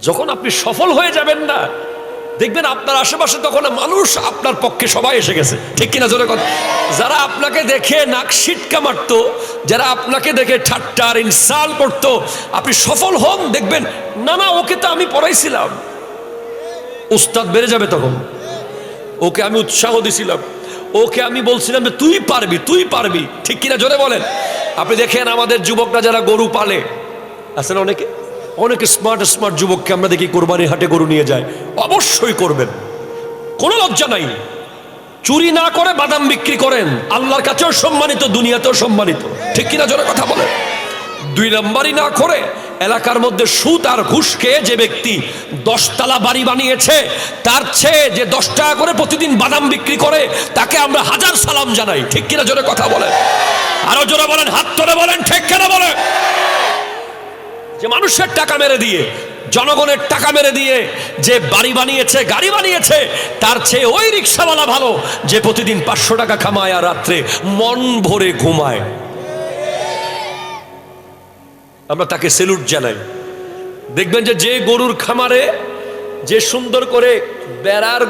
যখন আপনি সফল হয়ে যাবেন না, দেখবেন আপনার আশেপাশে তখন মানুষ আপনার পক্ষে সবাই এসে গেছে, ঠিক কিনা জোরে কথা? যারা আপনাকে দেখে নাক সিটকা মারতো, যারা আপনাকে দেখে ঠাট্টার ইনসাল করতো, আপনি সফল হন, দেখবেন না না ওকে তো আমি পড়াইছিলাম, উস্তাদ বেড়ে যাবে তখন। ওকে আমি উৎসাহ দিছিলাম, ওকে আমি বলছিলাম যে তুই পারবি, তুই পারবি, ঠিক কিনা জোরে বলেন? আপনি দেখেন আমাদের যুবকরা যারা গরু পালে, আছেন অনেকে, অনেকে স্মার্ট স্মার্ট যুবককে আমরা দেখি কোরবানির হাটে গরু নিয়ে যায়। অবশ্যই করবেন, কোনো লজ্জা নাই। চুরি না করে বাদাম বিক্রি করেন, আল্লাহর কাছেও সম্মানিত, দুনিয়াতেও সম্মানিত, ঠিক কিনা জোরে কথা বলেন? 2 নম্বরই না করে এলাকার মধ্যে সুদ আর ঘুষ খেয়ে যে ব্যক্তি 10 তলা বাড়ি বানিয়েছে, তার চেয়ে যে 10 টাকা করে প্রতিদিন বাদাম বিক্রি করে, তাকে আমরা 1000 সালাম জানাই, ঠিক কিনা জোরে কথা বলেন? আরো জোরে বলেন, হাত তুলে বলেন, ঠিক কিনা বলেন? যে মানুষের টাকা মেরে দিয়ে, জনগণের টাকা মেরে দিয়ে যে বাড়ি বানিয়েছে, গাড়ি বানিয়েছে, তার চেয়ে ওই রিক্সাওয়ালা ভালো যে প্রতিদিন 500 টাকা কামায় আর রাত্রে মন ভরে ঘুমায়। আমরা তাকে সেলুট জানাই। দেখবেন যে যে গরুর খামারে যে সুন্দর করে বেড়ার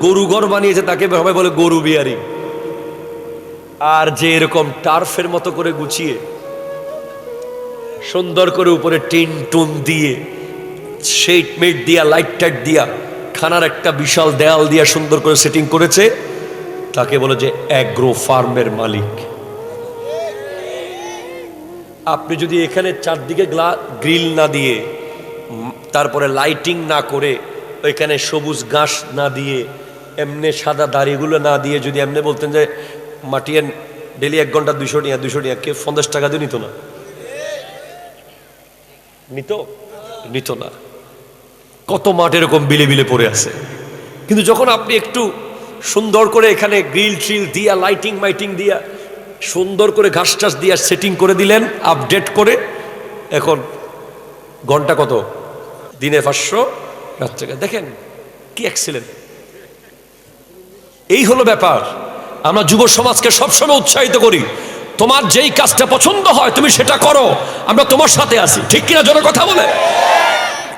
গরু ঘর বানিয়েছে, তাকে সবাই বলে গরু বিহারি। আর যে এরকম টার্ফের মতো করে গুছিয়ে সুন্দর করে উপরে টিন টুন দিয়ে, শেড মেট দিয়া, লাইট টাইট দিয়া, খানার একটা বিশাল দেয়াল দিয়া সুন্দর করে সেটিং করেছে, তাকে বলে যে অ্যাগ্রো ফার্মের মালিক। আপনি যদি এখানে চারদিকে গ্রিল না দিয়ে, তারপরে লাইটিং না করে, ওইখানে সবুজ ঘাস না দিয়ে, এমনি সাদা দাড়িগুলো না দিয়ে যদি এমনি বলতেন যে মাটিয়ে ডেলি 1 ঘন্টা 200 টাকা, কেউ 50 টাকা দিয়ে নিত না, নিত না। কত মাঠ এরকম বিলে বিলে পড়ে আছে। কিন্তু যখন আপনি একটু সুন্দর করে এখানে গ্রিল ট্রিল দিয়া, লাইটিং মাইটিং দিয়া, সুন্দর করে ঘাস টাস দিয়া সেটিং করে দিলেন, আপডেট করে, এখন ঘন্টা কত? দিনে 500, রাত্রে। দেখেন কি এক্সিলেন্ট। এই হলো ব্যাপার। আমরা যুব সমাজকে সবসময় উৎসাহিত করি, তোমার যেই কাজটা পছন্দ হয় তুমি সেটা করো, আমরা তোমার সাথে আছি, ঠিক কিনা জোরে কথা বলে?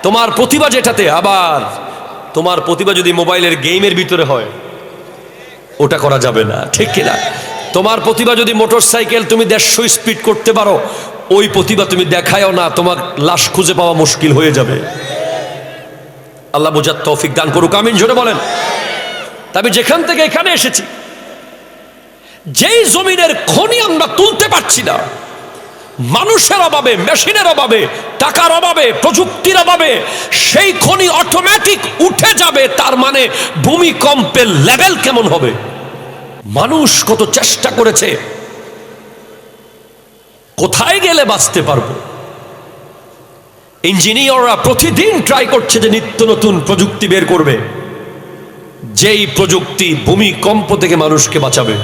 তোমার প্রতিভা যেটাতে, আবার তোমার প্রতিভা যদি মোবাইলের গেমের ভিতরে হয়, ওটা করা যাবে না, ঠিক কিনা? তোমার প্রতিভা যদি মোটর সাইকেল তুমি 150 স্পিড করতে পারো, ওই প্রতিভা তুমি দেখায়ও না, তোমার লাশ খুঁজে পাওয়া মুশকিল হয়ে যাবে। আল্লাহ বোঝার তৌফিক দান করুক, আমিন জোরে বলেন। তবে যেখান থেকে এখানে এসেছি, যেই জমিনের খনি আমরা তুলতে পারছি না, মানুষের অভাবে, মেশিনের অভাবে, টাকার অভাবে, প্রযুক্তির অভাবে, সেই খনি অটোমেটিক উঠে যাবে। তার মানে ভূমিকম্পের লেভেল কেমন হবে? মানুষ কত চেষ্টা করেছে, কোথায় গেলে বাঁচতে পারবো। ইঞ্জিনিয়াররা প্রতিদিন ট্রাই করছে যে নিত্য নতুন প্রযুক্তি বের করবে, যেই প্রযুক্তি ভূমিকম্প থেকে মানুষকে বাঁচাবে।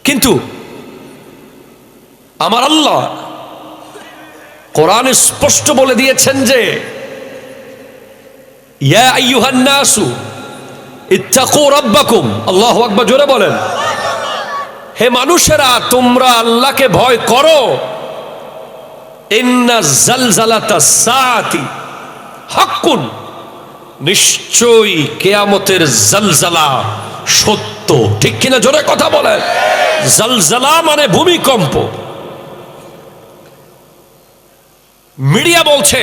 কিন্তু আমার আল্লাহ কোরআনে স্পষ্ট বলে দিয়েছেন যে ইয়া আইয়ুহান নাসু ইত্তাকু রাব্বাকুম। আল্লাহু আকবার, জোরে বলেন। হে মানুষেরা, তোমরা আল্লাহকে ভয় করো। ইন্না জালজালাতাস সাআতি হাক্কুন, নিশ্চয়ই কিয়ামতের জালজালা সত্য, ঠিক কিনা জোরে কথা বলেন? জালজালা মানে ভূমিকম্প। মিডিয়া বলছে,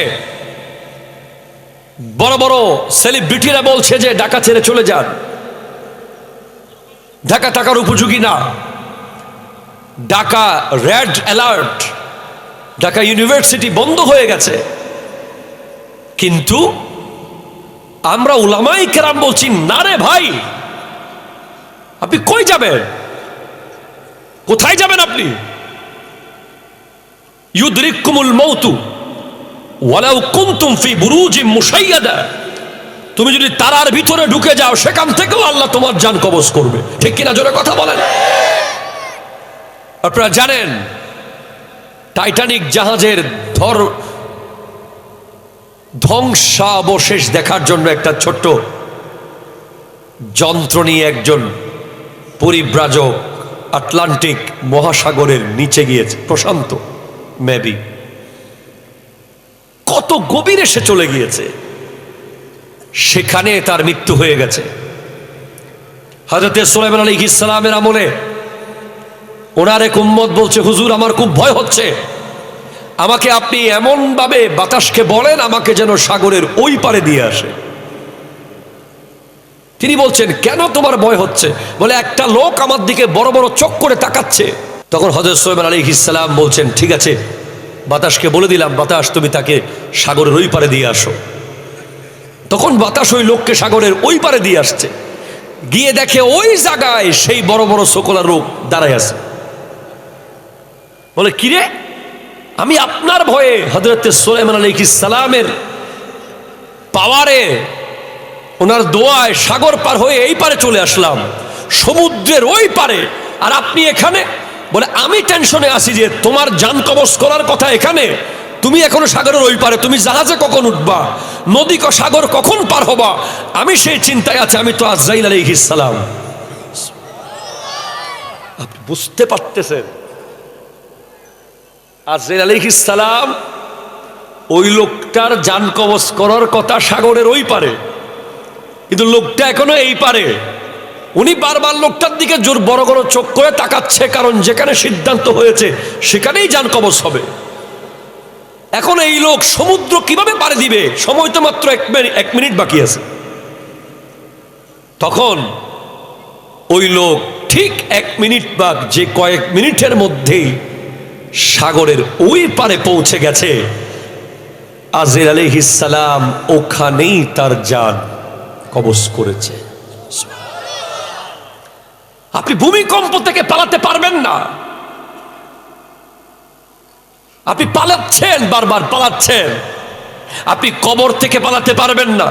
বড় বড় সেলিব্রিটিরা বলছে যে ঢাকা ছেড়ে চলে যান, ঢাকা থাকার উপযোগী না, Dhaka red alert, Dhaka university বন্ধ হয়ে গেছে। কিন্তু আমরা উলামায়ে কেরাম বলছি, না রে ভাই, আপনি কই যাবেন? কোথায় যাবেন আপনি? ইউদরিকুমুল মাউতু ওয়ালাউ কুনতুম ফি বুরুজিম মুশাইয়াদা। তুমি যদি তারার ভিতরে ঢুকে যাও, সেখান থেকেও আল্লাহ তোমার জান কবজ করবে, ঠিক কিনা জোরে কথা বলেন? আপনারা জানেন টাইটানিক জাহাজের ধ্বংসাবশেষ দেখার জন্য একটা ছোট্ট যন্ত্র নিয়ে একজন পরিব্রাজক আটলান্টিক মহাসাগরের নিচে গিয়েছে, প্রশান্ত মেবি। কত গভীরে সে চলে গিয়েছে, সেখানে তার মৃত্যু হয়ে গেছে। হযরত সুলাইমান আলাইহিস সালামের আমলে ওনার এক উম্মত বলছে, হুজুর আমার খুব ভয় হচ্ছে, আমাকে আপনি এমন ভাবে বাতাসকে বলেন আমাকে যেন সাগরের ওই পারে দিয়ে আসে। তিনি বলছেন, কেন তোমার ভয় হচ্ছে? বলে, একটা লোক আমার দিকে বড় বড় চোখ করে তাকাচ্ছে। তখন হযরত সুলাইমান আলাইহিস সালাম বলছেন, ঠিক আছে, বাতাসকে বলে দিলাম, বাতাস তুমি তাকে সাগরের ওই পারে দিয়ে আসো। তখন বাতাস ওই লোককে সাগরের ওই পারে দিয়ে আসছে। গিয়ে দেখে ওই জায়গায় সেই বড় বড় সকলা লোক দাঁড়ায় আছে। বলে, কিরে, আমি আপনার ভয়ে হযরত সুলাইমান আলাইহিস সালামের পাওয়ারে, ওনার দোয়ায় সাগর পার হয়ে এই পারে চলে আসলাম, সমুদ্রের ওই পারে, আর আপনি এখানে? বলে, আমি টেনশনে আছি যে তোমার জান কবজ করার কথা এখানে, তুমি এখনো সাগরের ওই পারে, তুমি জাহাজে কখন উঠবা, নদী সাগর কখন পার হবা, আমি সেই চিন্তায় আছি। আমি তো আজরাইল আলাইহিস সালাম। আপনি বুঝতে পারতেছেন, আজরাইল আলাইহিস সালাম ওই লোকটার জান কবজ করার কথা সাগরের ওই পারে, কিন্তু লোকটা এখনো এই পারে। উনি বারবার লোকটার দিকে জোর বড় বড় চোখ করে তাকাচ্ছে, কারণ যেখানে সিদ্ধান্ত হয়েছে সেখানেই জান কবজ হবে। এখন এই লোক সমুদ্র কিভাবে পাড়ি দিবে? সময় তো মাত্র 1 মিনিট বাকি আছে। তখন ওই লোক ঠিক 1 মিনিট বা যে কয়েক মিনিটের মধ্যেই সাগরের ওই পারে পৌঁছে গেছে। আজরাইল আলাইহিস সালাম ওখানেই তার জান কবজ করেছে। আপনি ভূমিকম্প থেকে পালাতে পারবেন না। আপনি পালাচ্ছেন, বারবার পালাচ্ছেন। আপনি কবর থেকে পালাতে পারবেন না,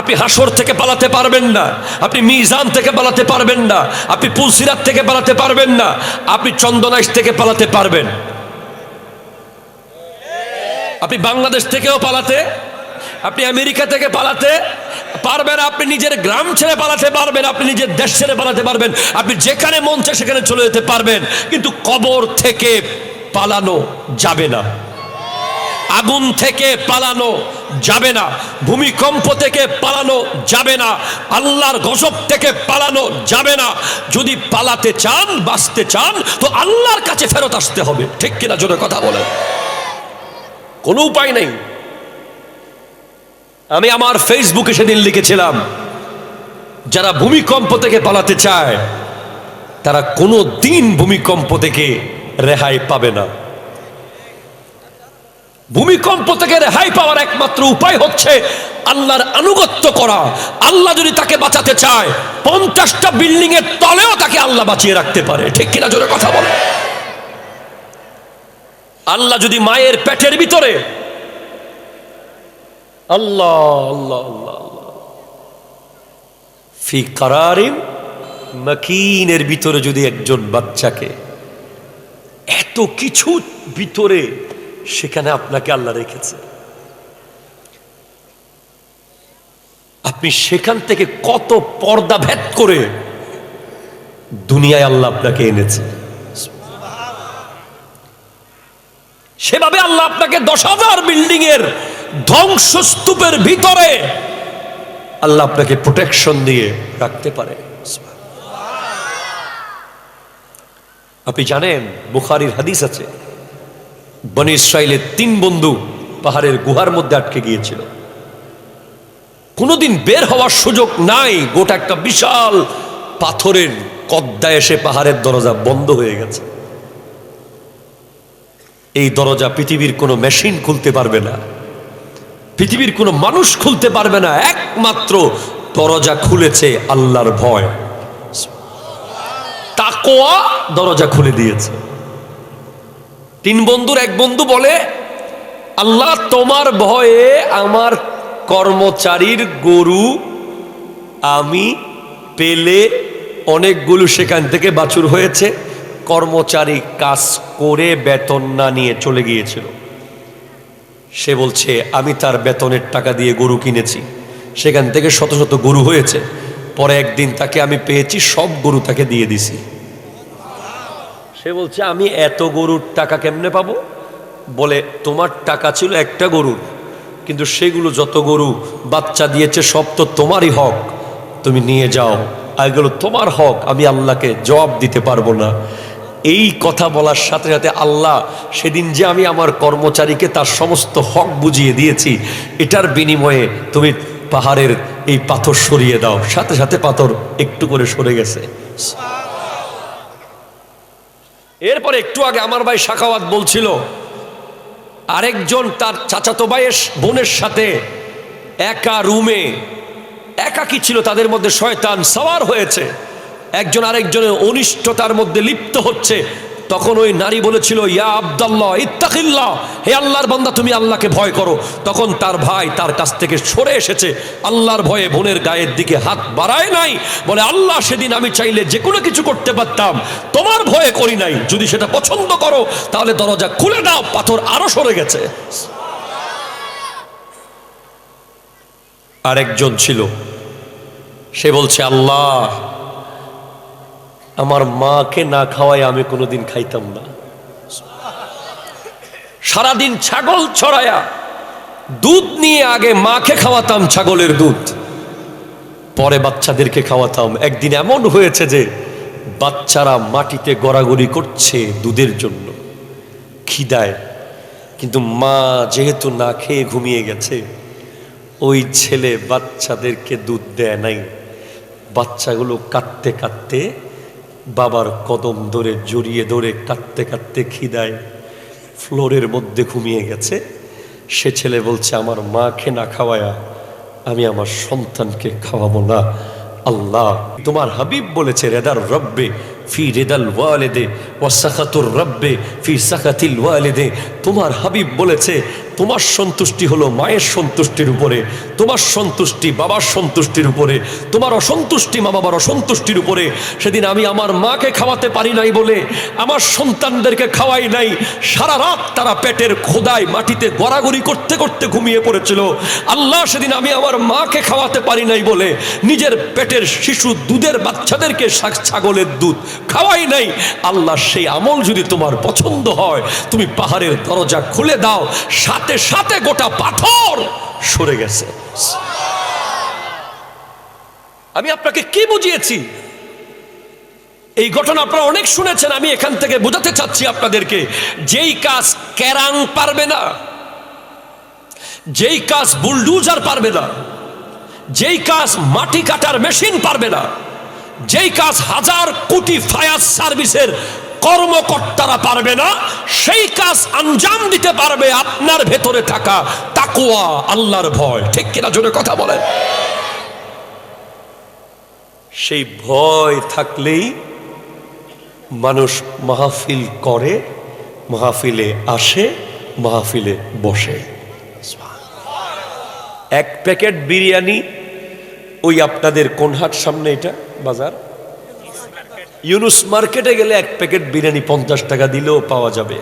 আপনি হাসর থেকে পালাতে পারবেন না, আপনি মিজান থেকে পালাতে পারবেন না, আপনি পুলসিরাত থেকে পালাতে পারবেন না, আপনি চন্দনাইশ থেকে পালাতে পারবেন, আপনি বাংলাদেশ থেকেও পালাতে, আপনি আমেরিকা থেকে পালাতে পারবেন, আপনি নিজের গ্রাম ছেড়ে পালাতে পারবেন, আপনি নিজের দেশ ছেড়ে পালাতে পারবেন, আপনি যেখানে মন চায় সেখানে চলে যেতে পারবেন, কিন্তু কবর থেকে পালানো যাবে না, আগুন থেকে পালানো যাবে না, ভূমিকম্প থেকে পালানো যাবে না, আল্লাহর গজব থেকে পালানো যাবে না। যদি পালাতে চান, বাঁচতে চান, তো আল্লাহর কাছে ফেরত আসতে হবে। ঠিক কিনা? জোরে কথা বলেন। কোনো উপায় নেই। আমি আমার ফেসবুকে সেদিন লিখেছিলাম, যারা ভূমিকম্প থেকে পালাতে চায় তারা কোনো দিন ভূমিকম্প থেকে রেহাই পাবে না। ভূমিকম্প থেকে রেহাই পাওয়ার একমাত্র উপায় হচ্ছে আল্লাহর আনুগত্য করা। আল্লাহ যদি তাকে বাঁচাতে চায়, 50টা বিল্ডিং এর তলেও তাকে আল্লাহ বাঁচিয়ে রাখতে পারে। ঠিক কিনা? জোরে কথা বলে। আল্লাহ যদি মায়ের পেটের ভিতরে, আল্লাহ আল্লাহ আল্লাহ ফি কারারিন মাকিনের ভিতরে যদি একজন বাচ্চাকে এত কিছু ভিতরে, সেখানে আপনাকে আল্লাহ রেখেছে, আপনি সেখান থেকে কত পর্দা ভেদ করে দুনিয়ায় আল্লাহ আপনাকে এনেছে। সেভাবে আল্লাহ আপনাকে 10,000 বিল্ডিং এর ধ্বংসস্তূপের ভিতরে আল্লাহ আপনাকে প্রোটেকশন দিয়ে রাখতে পারে। আপনি জানেন, বুখারীর হাদিস আছে, বনী ইসরাইলের 3 বন্ধু পাহাড়ের গুহার মধ্যে আটকে গিয়েছিল। কোনোদিন বের হওয়ার সুযোগ নাই। গোটা একটা বিশাল পাথরের কদ্দা এসে পাহাড়ের দরজা বন্ধ হয়ে গেছে। এই দরজা পৃথিবীর কোনো মেশিন খুলতে পারবে না, পৃথিবীর কোনো মানুষ খুলতে পারবে না। একমাত্র দরজা খুলেছে আল্লাহর ভয়, তাকওয়া দরজা খুলে দিয়েছে। 3 বন্ধুর এক বন্ধু বলে, আল্লাহ তোমার ভয়ে আমার কর্মচারীর গরু আমি পেলে অনেকগুলো সেখান থেকে বাছুর হয়েছে, কর্মচারী কাজ করে বেতন না নিয়ে চলে গিয়েছিল। সে বলছে, আমি তার বেতনের টাকা দিয়ে গরু কিনেছি, সেখান থেকে শত শত গরু হয়েছে। পরে একদিন তাকে আমি পেয়েছি, সব গরু তাকে দিয়ে দিছি। সে বলছে, আমি এত গরুর টাকা কেমনে পাবো? বলে, তোমার টাকা ছিল একটা গরুর, কিন্তু সেগুলো যত গরু বাচ্চা দিয়েছে সব তো তোমারই হক, তুমি নিয়ে যাও, এগুলো তোমার হক, আমি আল্লাহকে জবাব দিতে পারবো না। এই কথা বলার সাথে সাথে আল্লাহ সেদিন যে আমি আমার কর্মচারীকে তার সমস্ত হক বুঝিয়ে দিয়েছি, এটার বিনিময়ে তুমি পাহাড়ের এই পাথর সরিয়ে দাও। সাথে সাথে পাথর একটু করে সরে গেছে। এরপরে একটু আগে আমার ভাই সাখাওয়াত বলছিল, আরেকজন তার চাচাতো ভাইয়ের বোনের সাথে একা রুমে একাকী ছিল, তাদের মধ্যে শয়তান সওয়ার হয়েছে, একজন আরেকজনের অনিষ্টতার মধ্যে লিপ্ত হচ্ছে। তখন ওই নারী বলেছিল, ইয়া আব্দুল্লাহ ইত্তাকিল্লাহ, হে আল্লাহর বান্দা তুমি আল্লাহকে ভয় করো। তখন তার ভাই তার কাছ থেকে সরে এসেছে, আল্লাহর ভয়ে বোনের গায়ের দিকে হাত বাড়ায় নাই, বলে আল্লাহ সেদিন আমি চাইলে যে কোনো কিছু করতে পারতাম, তোমার ভয়ে করি নাই, যদি সেটা পছন্দ করো তাহলে দরজা খুলে দাও। পাথর আরো সরে গেছে। আরেকজন ছিল, সে বলছে আল্লাহ আমার মাকে না খাওয়াই আমি কোনোদিন খাইতাম না। সারাদিন ছাগল ছড়ায়া দুধ নিয়ে আগে মাকে খাওয়াতাম, ছাগলের দুধ, পরে বাচ্চাদেরকে খাওয়াতাম। একদিন এমন হয়েছে যে বাচ্চারা মাটিতে গড়াগড়ি করছে দুধের জন্য, খিদায়, কিন্তু মা যেহেতু না খেয়ে ঘুমিয়ে গেছে, ওই ছেলে বাচ্চাদেরকে দুধ দেয় নাই। বাচ্চাগুলো কাঁদতে কাঁদতে বাবার কদম ধরে জড়িয়ে ধরে কাঁদতে কাঁদতে খিদায় ফ্লোরের মধ্যে ঘুমিয়ে গেছে। সে ছেলে বলছে আমার মাকে না খাওয়ায়া আমি আমার সন্তানকে খাওয়াবো না। আল্লাহ তোমার হাবিব বলেছে, রেদার রব্বে ফি রেদাল ওয়ালিদে ওয়া সাখাতুর রব্বে ফি সাখাতিল ওয়ালিদে। তোমার হাবিব বলেছে তোমার সন্তুষ্টি হলো মায়ের সন্তুষ্টির উপরে, তোমার সন্তুষ্টি বাবার সন্তুষ্টির উপরে, তোমার অসন্তুষ্টি মা বাবার অসন্তুষ্টির উপরে। সেদিন আমি আমার মাকে খাওয়াতে পারি নাই বলে আমার সন্তানদেরকে খাওয়াই নাই। সারা রাত তারা পেটের খোদায় মাটিতে গড়াগড়ি করতে করতে ঘুমিয়ে পড়েছিল। আল্লাহ সেদিন আমি আমার মাকে খাওয়াতে পারি নাই বলে নিজের পেটের শিশু দুধের বাচ্চাদেরকে ছাগলের দুধ খাওয়াই নাই। আল্লাহ সেই আমল যদি তোমার পছন্দ হয় তুমি পাহাড়ের দরজা খুলে দাও। সাথে সাথে গোটা পাথর সরে গেছে। আমি আপনাকে কি বুঝিয়েছি? এই ঘটনা আপনারা অনেক শুনেছেন। আমি এখান থেকে বোঝাতে চাচ্ছি আপনাদেরকে, যেই কাজ কেরাং পারবে না, যেই কাজ বুলডুজার পারবে না, যেই কাজ মাটি কাটার মেশিন পারবে না, যেই কাজ হাজার কোটি ফায়ার সার্ভিসের কর্মকর্তারা পারবে না, সেই কাজ আঞ্জাম দিতে পারবে আপনার ভেতরে থাকা তাকওয়া, আল্লাহর ভয়। ঠিক কিনা জোরে কথা বলেন? সেই ভয় থাকলেই মানুষ মাহফিল করে, মাহফিলে আসে, মাহফিলে বসে। এক প্যাকেট বিরিয়ানি ওই আপনাদের কোন হাট সামনে এটা বাজার, ইউনুস মার্কেটে গেলে এক প্যাকেট বিরিয়ানি 50 টাকা দিলেও পাওয়া যাবে।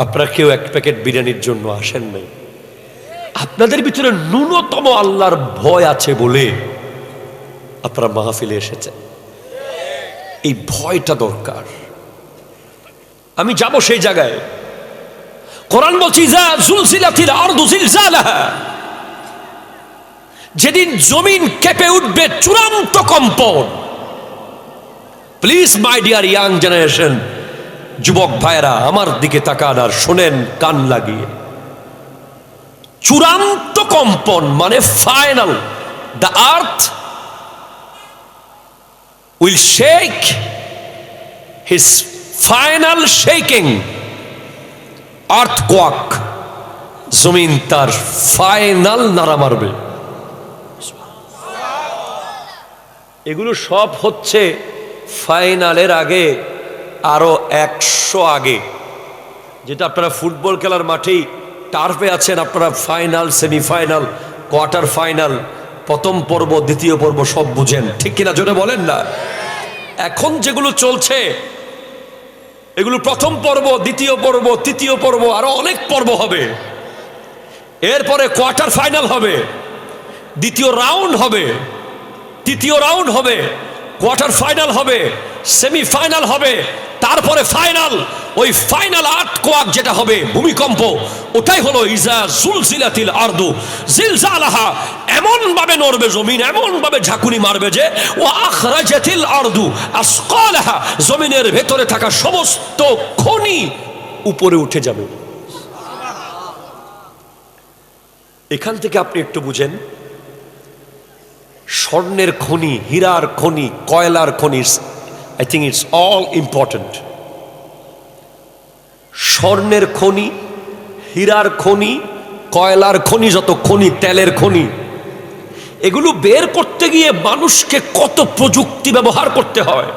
আপনারা কেউ এক প্যাকেট বিরিয়ানির জন্য আসেন নাই। আপনাদের ভিতরে ন্যূনতম আল্লাহর ভয় আছে বলে আপনারা মাহফিলে এসেছেন। এই ভয়টা দরকার। আমি যাব সেই জায়গায়। কোরআন বলছে ইযা যুলজিলাতিল আরদু জিলজালাহা, যেদিন জমিন কেঁপে উঠবে চূড়ান্ত কম্পন। Please my dear young generation, যুবক ভাইরা আমার দিকে তাকান আর শোনেন কান লাগিয়ে। চূড়ান্ত কম্পন মানে final, the earth will shake his final shaking, earthquake, জমিন তার ফাইনাল নাড়া মারবে। এগুলো সব হচ্ছে ফাইনালের আগে, আরো 100 আগে। যেটা আপনারা ফুটবল খেলার মাঠেই টার্ফে আছেন, আপনারা ফাইনাল, সেমিফাইনাল, কোয়ার্টার ফাইনাল, প্রথম পর্ব, দ্বিতীয় পর্ব সব বুঝেন। ঠিক কিনা জোরে বলেন না? এখন যেগুলো চলছে এগুলো প্রথম পর্ব, দ্বিতীয় পর্ব, তৃতীয় পর্ব, আরো অনেক পর্ব হবে। এরপরে কোয়ার্টার ফাইনাল হবে, দ্বিতীয় রাউন্ড হবে, তৃতীয় রাউন্ড হবে, কোয়ার্টার ফাইনাল হবে, সেমিফাইনাল হবে, তারপরে ফাইনাল। ওই ফাইনাল আর্থকোয়াক যেটা হবে, ভূমিকম্প, ওটাই হলো ইজা জুলজিলাতিল আরদু জিলজালাহা। এমন ভাবে নড়বে জমিন, এমন ভাবে ঝাঁকুনি মারবে যে ও আখরাজাতিল আরদু আসকালাহা, জমিনের ভেতরে থাকা সমস্ত খনি উপরে উঠে যাবে। এখান থেকে আপনি একটু বুঝেন, স্বর্ণের খনি, হীরার খনি, কয়লার খনি, I think it's all important. স্বর্ণের খনি, হীরার খনি, কয়লার খনি, যত খনি, তেলের খনি, এগুলো বের করতে গিয়ে মানুষকে কত প্রযুক্তি ব্যবহার করতে হয়।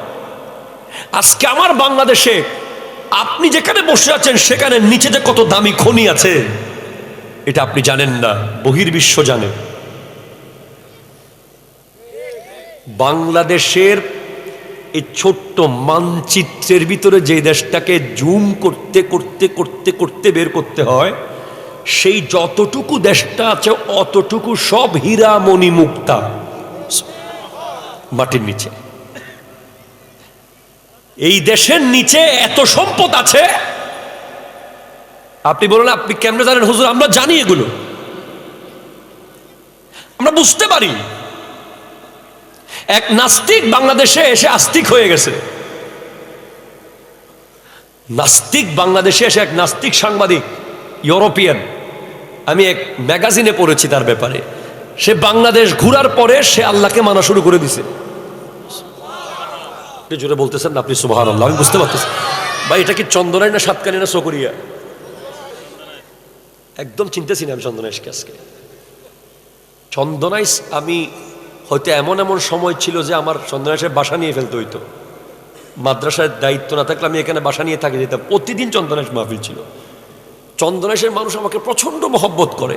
আজকে আমার বাংলাদেশে আপনি যেখানে বসে আছেন সেখানে নিচে যে কত দামি খনি আছে এটা আপনি জানেন না, বহির্বিশ্ব জানে। বাংলাদেশের এই ছোট্ট মানচিত্রের ভিতরে যে দেশটাকে জুম করতে করতে করতে করতে বের করতে হয়, সেই যতটুকু দেশটা আছে অতটুকু সব হীরা মণি মুক্তা মাটির নিচে। এই দেশের নিচে এত সম্পদ আছে, আপনি বলেন আপনি কেমনে জানেন? হুজুর আমরা জানি, এগুলো আমরা বুঝতে পারি। এক নাস্তিক বাংলাদেশে এসে আস্তিক হয়ে গেছে। নাস্তিক বাংলাদেশে এসে এক নাস্তিক সাংবাদিক, ইউরোপিয়ান, আমি এক ম্যাগাজিনে পড়েছি তার ব্যাপারে। সে বাংলাদেশ ঘুরার পরে সে আল্লাহকে মানা শুরু করে দিছে। জোরে বলতেছেন না আপনি সুবহানাল্লাহ? আমি বুঝতে পারতেছি ভাই, এটা কি চন্দনাই না সাতকানি না চকরিয়া? একদম চিনতেছি না আমি চন্দনাইশকে। আজকে চন্দনাইশ আমি হয়তো এমন এমন সময় ছিল যে আমার চন্দনাইশের বাসা নিয়ে ফেলতে হইতো। মাদ্রাসার দায়িত্ব না থাকলে আমি এখানে বাসা নিয়ে থাকি যেতাম। প্রতিদিন চন্দনাইশ মাহফিল ছিল। চন্দনাইশের মানুষ আমাকে প্রচন্ড মহব্বত করে,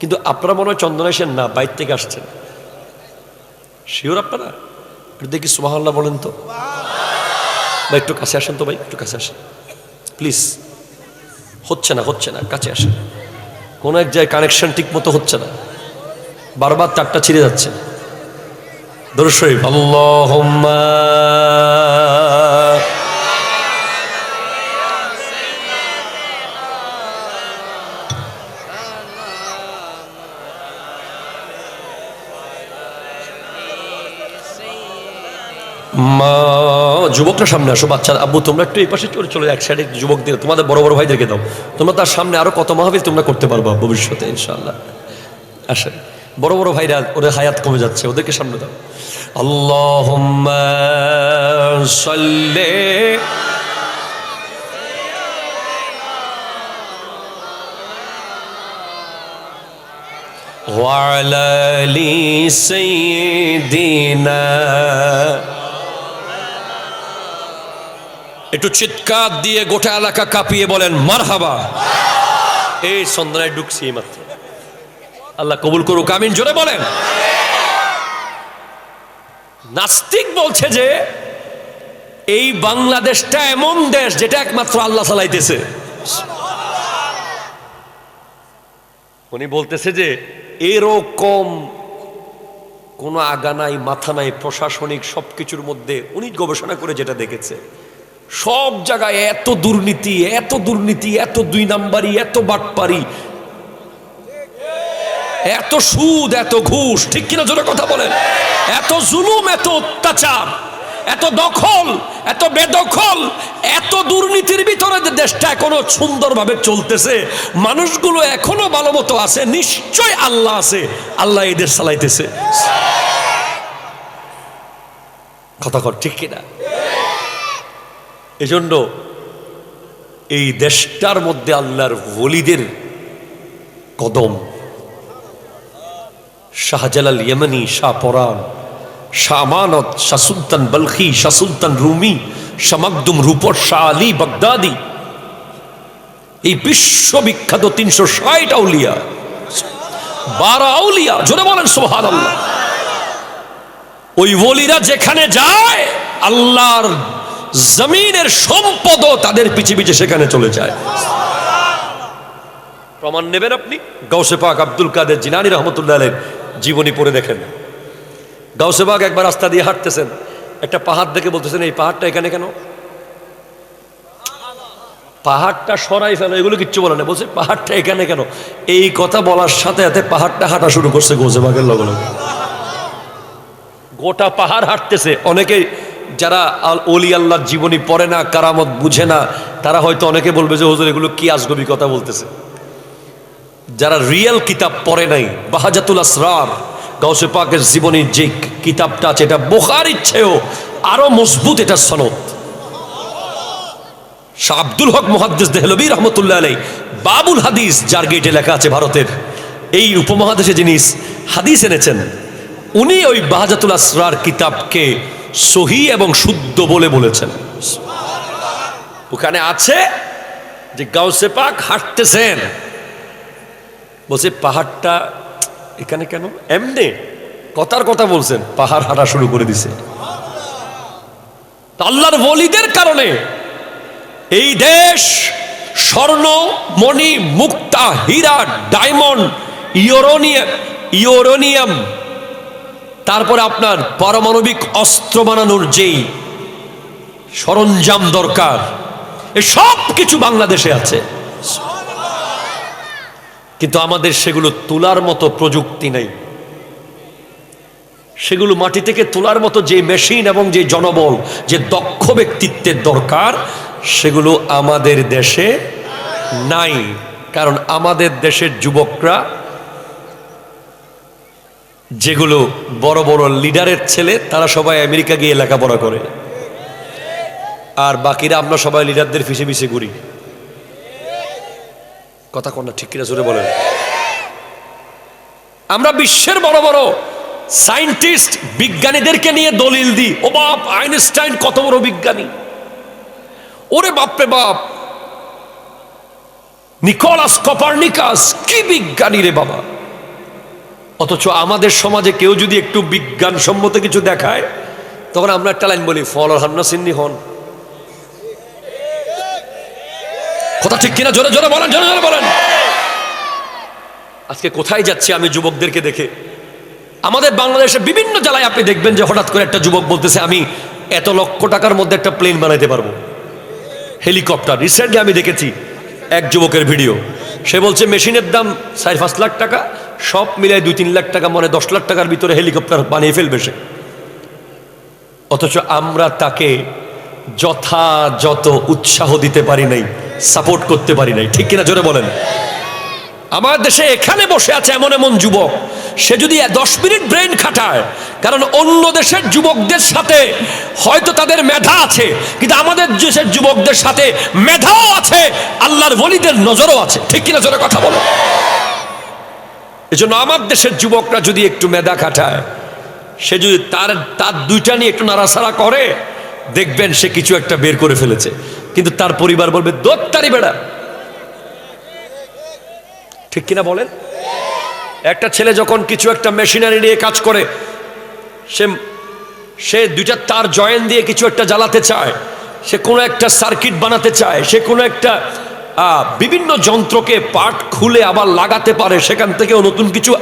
কিন্তু আপনারা মনে হয় চন্দনাইশের না, বাইর থেকে আসছেন। শিওর আপনারা? দেখি সুবহানাল্লাহ বলেন তো ভাই। একটু কাছে আসেন তো ভাই, একটু কাছে আসেন প্লিজ। হচ্ছে না, হচ্ছে না, কাছে আসেন। কোন এক জায়গায় কানেকশন ঠিক মতো হচ্ছে না, বারবার তারটা ছিঁড়ে যাচ্ছে। দরুদ শরীফ, আল্লাহুম্মা মা। যুবকরা সামনে আসো, বাচ্চা আব্বু তোমরা একটু এই পাশে চলে এক সাইডে, যুবকদের তোমাদের বড় বড় ভাইদেরকে দাও। তোমরা তার সামনে আরো কত মাহফিল তোমরা করতে পারবা ভবিষ্যতে ইনশাআল্লাহ। আসেন, বড় বড় ভাইরা, ওদের হায়াত কমে যাচ্ছে, ওদেরকে সামনে দাও। আল্লাহুম্মা সাল্লি ওয়া আলা আলি সাইয়্যিদিনা। একটু চিৎকার দিয়ে গোটা এলাকা কাঁপিয়ে বলেন মারহাবা। এই সন্ধ্যায় ঢুকছি মাত্র, আল্লাহ কবুল করুক, আমিন জোরে বলেন। নাস্তিক বলছে যে এই বাংলাদেশটা এমন দেশ যেটা একমাত্র আল্লাহ চালাইতেছে। উনি বলতেছে যে এরকম কোনো আগা নাই, মাথা নাই, প্রশাসনিক সবকিছুর মধ্যে উনি গবেষণা করে যেটা দেখেছে, সব জায়গায় এত দুর্নীতি, এত দুর্নীতি, এত দুই নাম্বারি, এত বাটপারি, এত সুদ, এত ঘুষ, ঠিক কিনা জোরে কথা বলেন, এত জুলুম, এত অত্যাচার, এত দখল, এত বেদখল, এত দুর্নীতির ভিতরে দেশটা এখনো সুন্দরভাবে চলতেছে, মানুষগুলো এখনো ভালো মতো আছে, নিশ্চয় আল্লাহ আছে, আল্লাহ এই দেশ চালাইতেছে। কথা কর ঠিক কিনা? এজন্য এই দেশটার মধ্যে আল্লাহর ওলিদের কদম। শাহজালাল ইয়েমেনি, শাহ পরান, শাহ আমানত, শাহ সুলতান বলখি, শাহ সুলতান রুমি, শাহ মাকদুম রূপর, শাহ আলী বাগদাদি, এই বিশ্ববিখ্যাত 360 আউলিয়া, 12 আউলিয়া, জোরে বলেন সুবহানাল্লাহ। ওই ওলিরা যেখানে যায় আল্লাহর জমিনের সম্পদও তাদের পিছে পিছে সেখানে চলে যায়। প্রমাণ নেবেন আপনি? গাউসে পাক আব্দুল কাদের জিলানী রহমতুল্লাহ আলাইহির জীবনী পড়ে দেখেন। গাউসে পাক একবার রাস্তা দিয়ে হাঁটতেছেন, একটা পাহাড় দেখে বলতেছেন এই পাহাড়টা এখানে কেন? পাহাড়টা সরাই ফেলো, এগুলো কিচ্ছু বলে না। বলছে পাহাড়টা এখানে কেন? এই কথা বলার সাথে সাথে পাহাড়টা হাঁটা শুরু করছে গোজেবাগের লগে লগে। গোটা পাহাড় হাঁটতেছে। অনেকে যারা অলি আল্লাহর জীবনী পড়ে না, কারামত বুঝে না, তারা হয়তো অনেকে বলবে যে হুজুর এগুলো কি আজগবি কথা বলতেছে। যারা রিয়েল কিতাব পড়ে নাই, বাহাজাতুল আসরার গাউসে পাকের জীবনীর যে কিতাবটা আছে, এটা বুখারীর চেয়েও আরো মজবুত এটা সনদ। শাহ আব্দুল হক মুহাদ্দিস দেহলভী রহমতুল্লাহ আলাইহি বাবুল হাদিস, যার গেটে লেখা আছে ভারতের এই উপমহাদেশে যিনি হাদিস এনেছেন, উনি ওই বাহাজাতুল আসরার কিতাবকে সহি এবং শুদ্ধ বলে বলেছেন। ওখানে আছে যে গাউসে পাক হাঁটতেছেন, বলছে পাহাড়টা এখানে কেন? এমনি কথার কথা বলছেন, পাহাড় হাঁটা শুরু করে দিছে। আল্লাহর ওলিদের কারণে এই দেশ স্বর্ণ, মণি, মুক্তা, হীরা, ডায়মন্ড, ইউরেনিয়াম, তারপরে আপনার পারমাণবিক অস্ত্র বানানোর যেই সরঞ্জাম দরকার, এই সব কিছু বাংলাদেশে আছে। কিন্তু আমাদের সেগুলো তোলার মতো প্রযুক্তি নেই। সেগুলো মাটি থেকে তোলার মতো যে মেশিন এবং যে জনবল, যে দক্ষ ব্যক্তিত্বের দরকার, সেগুলো আমাদের দেশে নাই। কারণ আমাদের দেশের যুবকরা, যেগুলো বড় বড় লিডারের ছেলে, তারা সবাই আমেরিকা গিয়ে লেখাপড়া করে, আর বাকিরা আমরা সবাই লিডারদের পিছে পিছে ঘুরি। কথা কোনটা ঠিক কিনা জোরে বলেন। আমরা বিশ্বের বড় বড় সায়েন্টিস্ট, বিজ্ঞানীদেরকে নিয়ে দলিল দিই, ও বাপ আইনস্টাইন কত বড় বিজ্ঞানী, ওরে বাপরে বাপ নিকোলাস কোপারনিকাস কি বিজ্ঞানী রে বাবা। অথচ আমাদের সমাজে কেউ যদি একটু বিজ্ঞানসম্মত কিছু দেখায়, তখন আমরা একটা লাইন বলি, ফল হান্না সিন্নি হন। কথা ঠিক কিনা জোরে জোরে বলেন, জোরে জোরে বলেন। আজকে কোথায় যাচ্ছে আমি যুবকদেরকে দেখে? আমাদের বাংলাদেশের বিভিন্ন জেলায় আপনি দেখবেন যে হঠাৎ করে একটা যুবক বলতেছে আমি এত লক্ষ টাকার মধ্যে একটা প্লেন বানাইতে পারবো, হেলিকপ্টার। রিসেন্টলি আমি দেখেছি এক যুবকের ভিডিও, সে বলছে মেশিনের দাম 4-5 লাখ টাকা, সব মিলায় 2-3 লাখ টাকা, মানে 10 লাখ টাকার ভিতরে হেলিকপ্টার বানিয়ে ফেলবে সে। অথচ আমরা তাকে যথাযথ উৎসাহ দিতে পারি নাই, সাপোর্ট করতে পারি নাই। ঠিক কিনা জোরে বলেন। আমার দেশে এখানে বসে আছে এমন এমন যুবক, সে যদি 10 মিনিট ব্রেন খাটায়, কারণ অন্য দেশের যুবকদের সাথে হয়তো তাদের মেধা আছে, কিন্তু আমাদের দেশের যুবকদের সাথে মেধাও আছে, আল্লাহর ওলিদের নজরও আছে। ঠিক কিনা জোরে কথা বলো। এজন্য আমার দেশের যুবকরা যদি একটু মেধা খাটায়, সে যদি তার দুইটা নিয়ে একটু নাড়াচাড়া করে, দেখবেন সে কিছু একটা বের করে ফেলেছে। কিন্তু তার পরিবার বলবে দোত্তারি বেড়া। ঠিক কিনা বলেন। একটা ছেলে যখন কিছু একটা মেশিনারি নিয়ে কাজ করে, সে দুইটা তার জয়েন দিয়ে কিছু একটা জ্বালাতে চায়, সে কোনো একটা সার্কিট বানাতে চায়, সে কোনো একটা বিভিন্ন যন্ত্রকে পার্ট খুলে আবার লাগাতে পারে, সেখান থেকেও নতুন কিছু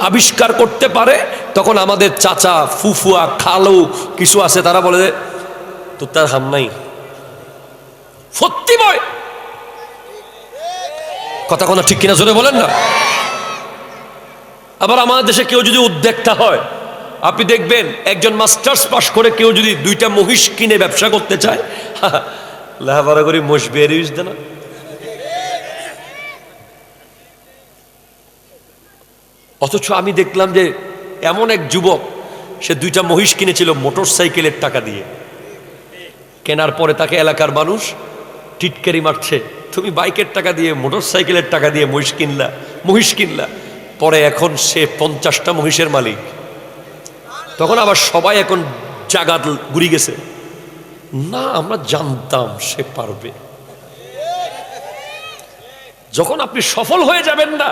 আবিষ্কার করতে পারে। তখন আমাদের চাচা, ফুফুয়া, খালু কিছু আছে, তারা বলে তো তার হাম নাই, সত্যিময় কথা কোনো ঠিক কিনা জোরে বলেন না। আবার আমাদের দেশে কেউ যদি উদ্যোক্তা হয়, আপনি দেখবেন একজন মাস্টার্স পাস করে কেউ যদি 2টা মহিষ কিনে ব্যবসা করতে চায়, লাহাবারা করে মোষ বেরিয়ে দে না। অথচ আমি দেখলাম যে এমন এক যুবক, সে 2টা মহিষ কিনেছিল মোটর সাইকেলের টাকা দিয়ে। কেনার পরে তাকে এলাকার মানুষ টিটকারি মারছে, তুমি বাইকের টাকা দিয়ে, মোটর সাইকেলের টাকা দিয়ে মহিষ কিনলা। পরে এখন সে 50টা মহিষের মালিক। তখন আবার সবাই এখন জাগাত ঘুরি গেছে, না আমরা জানতাম সে পারবে। যখন আপনি সফল হয়ে যাবেন না,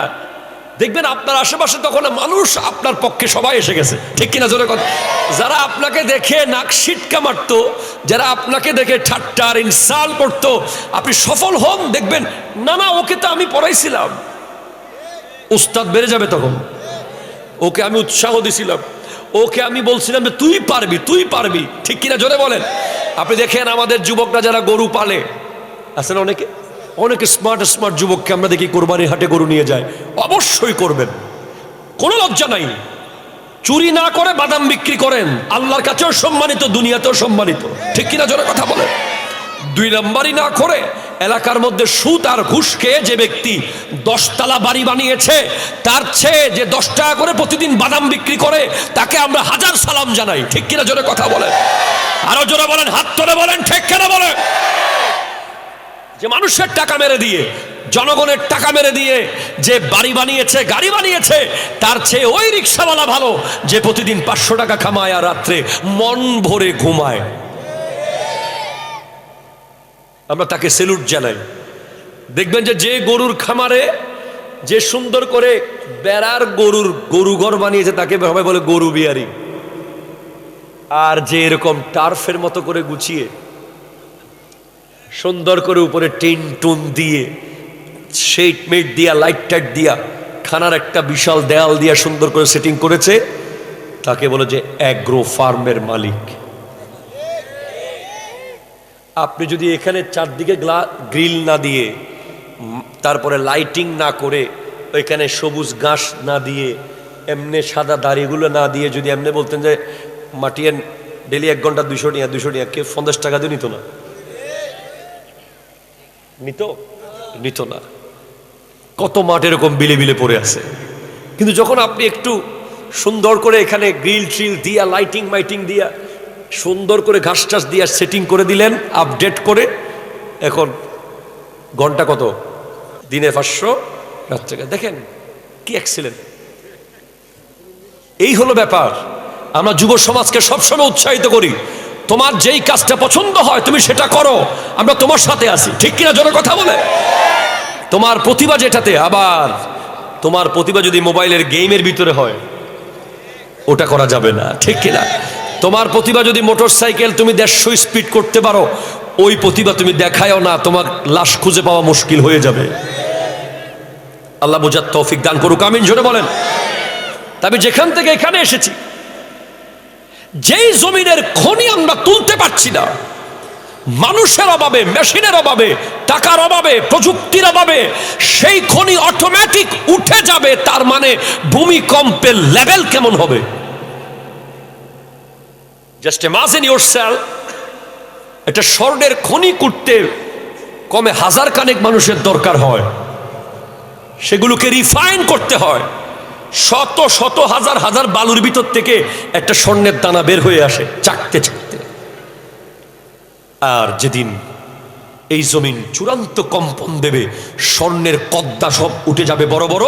দেখবেন আপনার আশেপাশে তখন মানুষ আপনার পক্ষে সবাই এসে গেছে। ঠিক কিনা জোরে কথা। যারা আপনাকে দেখে নাক সিটকা মারতো, যারা আপনাকে দেখে ঠাট্টা আর ইনসাল করতো, আপনি সফল হন, দেখবেন না না ওকে তো আমি পড়াইছিলাম, উস্তাদ বেড়ে যাবে তখন। ওকে আমি উৎসাহ দিছিলাম, ওকে আমি বলছিলাম যে তুই পারবি, তুই পারবি। ঠিক কিনা জোরে বলেন। আপনি দেখেন আমাদের যুবকরা যারা গরু পালে, আছেন অনেকে, অনেক স্মার্ট স্মার্ট যুবককে আমরা দেখি কোরবানির হাটে গরু নিয়ে যায়। অবশ্যই করবেন, কোনো লজ্জা নাই। চুরি না করে বাদাম বিক্রি করেন, আল্লাহর কাছেও সম্মানিত, দুনিয়াতেও সম্মানিত, ঠিক কিনা জোরে কথা বলে। 2 নাম্বারই না করে এলাকার মধ্যে সুদ আর ঘুষ খেয়ে যে ব্যক্তি 10 তলা বাড়ি বানিয়েছে, তার চেয়ে যে 10 টাকা করে প্রতিদিন বাদাম বিক্রি করে, তাকে আমরা 1000 সালাম জানাই, ঠিক কিনা জোরে কথা বলে। আরো জোরে বলেন, হাত তুলে বলেন, ঠিক কিনা বলে। যে মানুষের টাকা মেরে দিয়ে, জনগণের টাকা মেরে দিয়ে যে বাড়ি বানিয়েছে, গাড়ি বানিয়েছে, তার চেয়ে ওই রিক্সাওয়ালা ভালো যে প্রতিদিন 500 টাকা কামায় আর রাত্রে মন ভরে ঘুমায়। আমরা তাকে সেলুট জানাই। দেখবেন যে গরুর খামারে যে সুন্দর করে বেড়ার গরু ঘর বানিয়েছে, তাকে সবাই বলে গরু বিহারি। আর যে এরকম টার্ফের মতো করে গুছিয়ে সুন্দর করে উপরে টিন টুন দিয়ে, শেড মেট দিয়া, লাইট টাইট দিয়া, খানার একটা বিশাল দেয়াল দিয়া সুন্দর করে সেটিং করেছে, তাকে বলে যে অ্যাগ্রো ফার্মের মালিক। আপনি যদি এখানে চারদিকে গ্রিল না দিয়ে, তারপরে লাইটিং না করে, ওইখানে সবুজ ঘাস না দিয়ে, এমনি সাদা দাড়িগুলো না দিয়ে যদি এমনি বলতেন যে মাটিয়ান ডেলি 1 ঘন্টা 200 টাকা, কেউ 50 টাকা দিয়ে নিত না, নিত না। কত মাঠ এরকম বিলে বিলে পড়ে আছে। কিন্তু যখন আপনি একটু সুন্দর করে এখানে গ্রিল ট্রিল দিয়া, লাইটিং মাইটিং দিয়া, সুন্দর করে ঘাস টাস দিয়া সেটিং করে দিলেন, আপডেট করে, এখন ঘন্টা কত, দিনে 500, রাত্রে, দেখেন কি এক্সিলেন্ট। এই হলো ব্যাপার। আমরা যুব সমাজকে সবসময় উৎসাহিত করি, তোমার যেই কাজটা পছন্দ হয় তুমি সেটা করো, আমরা তোমার সাথে আছি, ঠিক কিনা জোরে কথা বলে। তোমার প্রতিভা যেটাতে, আবার তোমার প্রতিভা যদি মোবাইলের গেমের ভিতরে হয়, ওটা করা যাবে না, ঠিক কিনা। তোমার প্রতিভা যদি মোটরসাইকেল তুমি 150 স্পিড করতে পারো, ওই প্রতিভা তুমি দেখায়ও না, তোমার লাশ খুঁজে পাওয়া মুশকিল হয়ে যাবে। আল্লাহ বোঝার তৌফিক দান করুক, আমিন জোরে বলেন। তবে যেখান থেকে এখানে এসেছি, যেই জমিনের খনি আমরা তুলতে পারছি না, মানুষের অভাবে, মেশিনের অভাবে, টাকার অভাবে, প্রযুক্তির অভাবে, সেই খনি অটোমেটিক উঠে যাবে, তার মানে ভূমিকম্পের লেভেল কেমন হবে। জাস্ট ইমাজিন ইয়োরসেলফ, এটা স্বর্ণের খনি করতে কমে 1000 কানেক মানুষের দরকার হয়, সেগুলোকে রিফাইন করতে হয়, শত শত হাজার হাজার বালুর ভিতর থেকে একটা স্বর্ণের দানা বের হয়ে আসে চাকতে চাকতে। আর যেদিন এই জমিন চূড়ান্ত কম্পন দেবে, স্বর্ণের কদ্দা সব উঠে যাবে বড় বড়,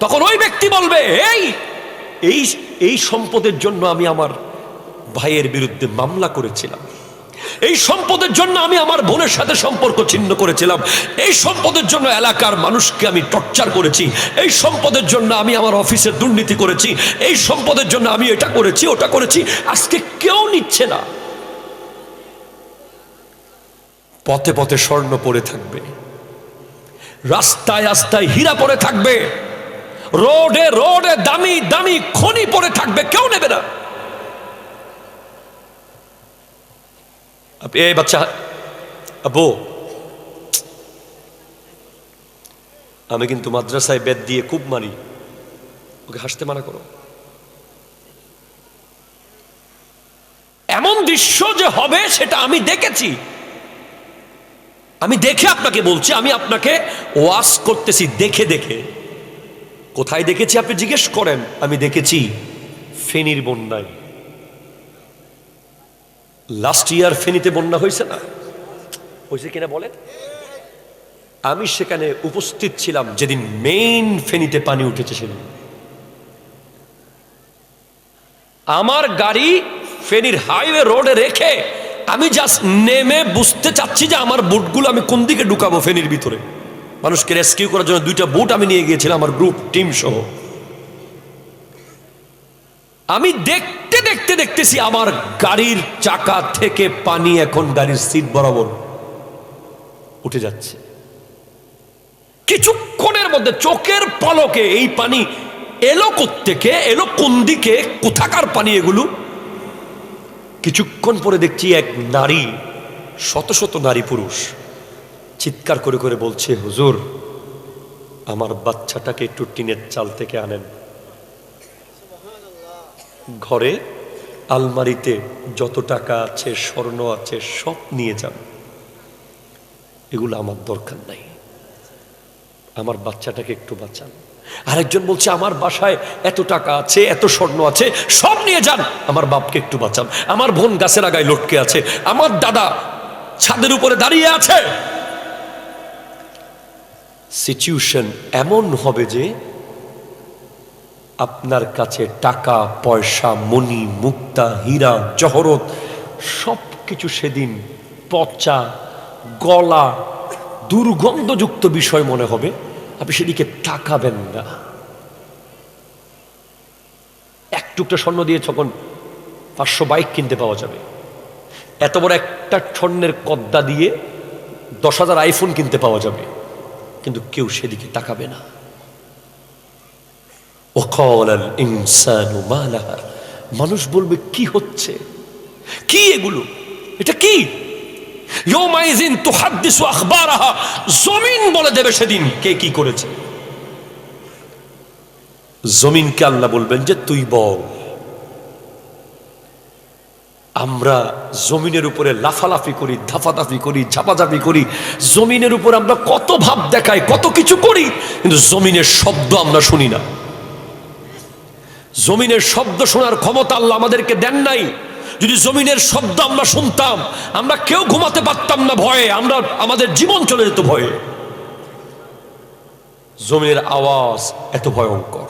তখন ওই ব্যক্তি বলবে, এই সম্পদের জন্য আমি আমার ভাইয়ের বিরুদ্ধে মামলা করেছিলাম, এই সম্পদের জন্য আমি আমার বোনের সাথে সম্পর্ক ছিন্ন করেছিলাম, এই সম্পদের জন্য এলাকার মানুষকে আমি টর্চার করেছি, এই সম্পদের জন্য আমি আমার অফিসে দুর্নীতি করেছি, এই সম্পদের জন্য আমি এটা করেছি ওটা করেছি। আজকে কেউ নিচ্ছে না। পথে পথে স্বর্ণ পড়ে থাকবে, রাস্তায় রাস্তায় হীরা পড়ে থাকবে, রোডে রোডে দামি দামি খনি পড়ে থাকবে, কেউ নেবে না। এই বাচ্চা, আব্বু আমি কিন্তু মাদ্রাসায় বেদ দিয়ে খুব মানি, ওকে হাসতে মানা করো। এমন দৃশ্য যে হবে সেটা আমি দেখেছি, আমি দেখে আপনাকে বলছি, আমি আপনাকে ওয়াজ করতেছি দেখে দেখে। কোথায় দেখেছি আপনি জিজ্ঞেস করেন, আমি দেখেছি ফেনীর বন্যায়। লাস্ট ইয়ার ফেনীতে বন্যা হয়েছে না, হয়েছে কিনা বলেন? আমি সেখানে উপস্থিত ছিলাম যেদিন মেইন ফেনীতে পানি উঠেছে। সেদিন আমার গাড়ি ফেনীর হাইওয়ে রোডে রেখে আমি জাস্ট নেমে বুঝতে চাচ্ছি যে আমার বুটগুলো আমি কোন দিকে ঢুকাবো ফেনীর ভিতরে। মানুষকে রেস্কিউ করার জন্য 2টা বুট আমি নিয়ে গিয়েছিলাম আমার গ্রুপ টিম সহ। আমি দেখতে দেখতে দেখতেছি আমার গাড়ির চাকা থেকে পানি এখন গাড়ির সিট বরাবর উঠে যাচ্ছে। কিছুক্ষণের মধ্যে চোখের পলকে এই পানি এলো কোত্থেকে, এলো কোন দিকে, কোথাকার পানি এগুলো। কিছুক্ষণ পরে দেখছি এক নারী, শত শত নারী পুরুষ চিৎকার করে করে বলছে, হুজুর আমার বাচ্চাটাকে একটু টিনের চাল থেকে আনেন, ঘরে আলমারিতে যত টাকা আছে স্বর্ণ আছে সব নিয়ে যান, এগুলো আমার দরকার নাই, আমার বাচ্চাটাকে একটু বাঁচান। আরেকজন বলছে, আমার বাসায় এত টাকা আছে এত স্বর্ণ আছে সব নিয়ে যান, আমার বাপকে একটু বাঁচান, আমার বোন গাছের আগায় লটকে আছে, আমার দাদা ছাদের উপরে দাঁড়িয়ে আছে। সিচুয়েশন এমন হবে যে আপনার কাছে টাকা পয়সা মণি মুক্তা হীরা জহরত সব কিছু সেদিন পচা গলা দুর্গন্ধযুক্ত বিষয় মনে হবে, আপনি সেদিকে তাকাবেন না। এক টুকটা স্বর্ণ দিয়ে তখন 500 বাইক কিনতে পাওয়া যাবে, এত বড় একটা স্বর্ণের কদ্দা দিয়ে 10,000 আইফোন কিনতে পাওয়া যাবে, কিন্তু কেউ সেদিকে তাকাবে না। ওয়াকালাল ইনসানু মা লাহা, মানুষ বলবে কি হচ্ছে, কি এগুলো, এটা কি? ইয়াউমাইযিন তুহাদ্দিসু আখবারাহা, জমিন বলে দেবে সেদিন কে কি করেছে। জমিনকে আল্লাহ বলবেন যে তুই বল। আমরা জমিনের উপরে লাফালাফি করি, ধাফাধাফি করি, ঝাপাঝাপি করি, জমিনের উপর আমরা কত ভাব দেখাই, কত কিছু করি, কিন্তু জমিনের শব্দ আমরা শুনি না। জমিনের শব্দ শোনার ক্ষমতা আল্লাহ আমাদেরকে দেন নাই। যদি জমিনের শব্দ আমরা শুনতাম, আমরা কেউ ঘুমাতে পারতাম না ভয়ে, আমাদের জীবন চলে যেত ভয়ে। জমিনের আওয়াজ এত ভয়ঙ্কর।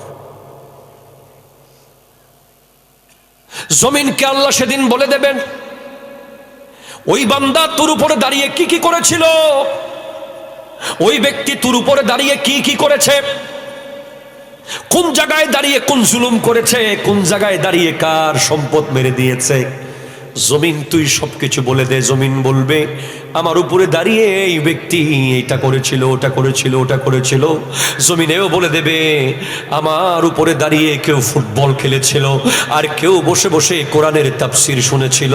জমিনকে আল্লাহ সেদিন বলে দেবেন, ওই বান্দা তোর উপরে দাঁড়িয়ে কি কি করেছিল, ওই ব্যক্তি তোর উপরে দাঁড়িয়ে কি কি করেছে, কোন জায়গায় দাঁড়িয়ে কোন জুলুম করেছে, কোন জায়গায় দাঁড়িয়ে কার সম্পদ মেরে দিয়েছে। জমিন তুই সবকিছু বলে দে। জমিন বলবে, আমার উপরে দাঁড়িয়ে এই ব্যক্তি এটা করেছিল, ওটা করেছিল, ওটা করেছিল। জমিনেও বলে দেবে, আমার উপরে দাঁড়িয়ে কেউ ফুটবল খেলেছিল, আর কেউ বসে বসে কোরআনের তাফসীর শুনেছিল।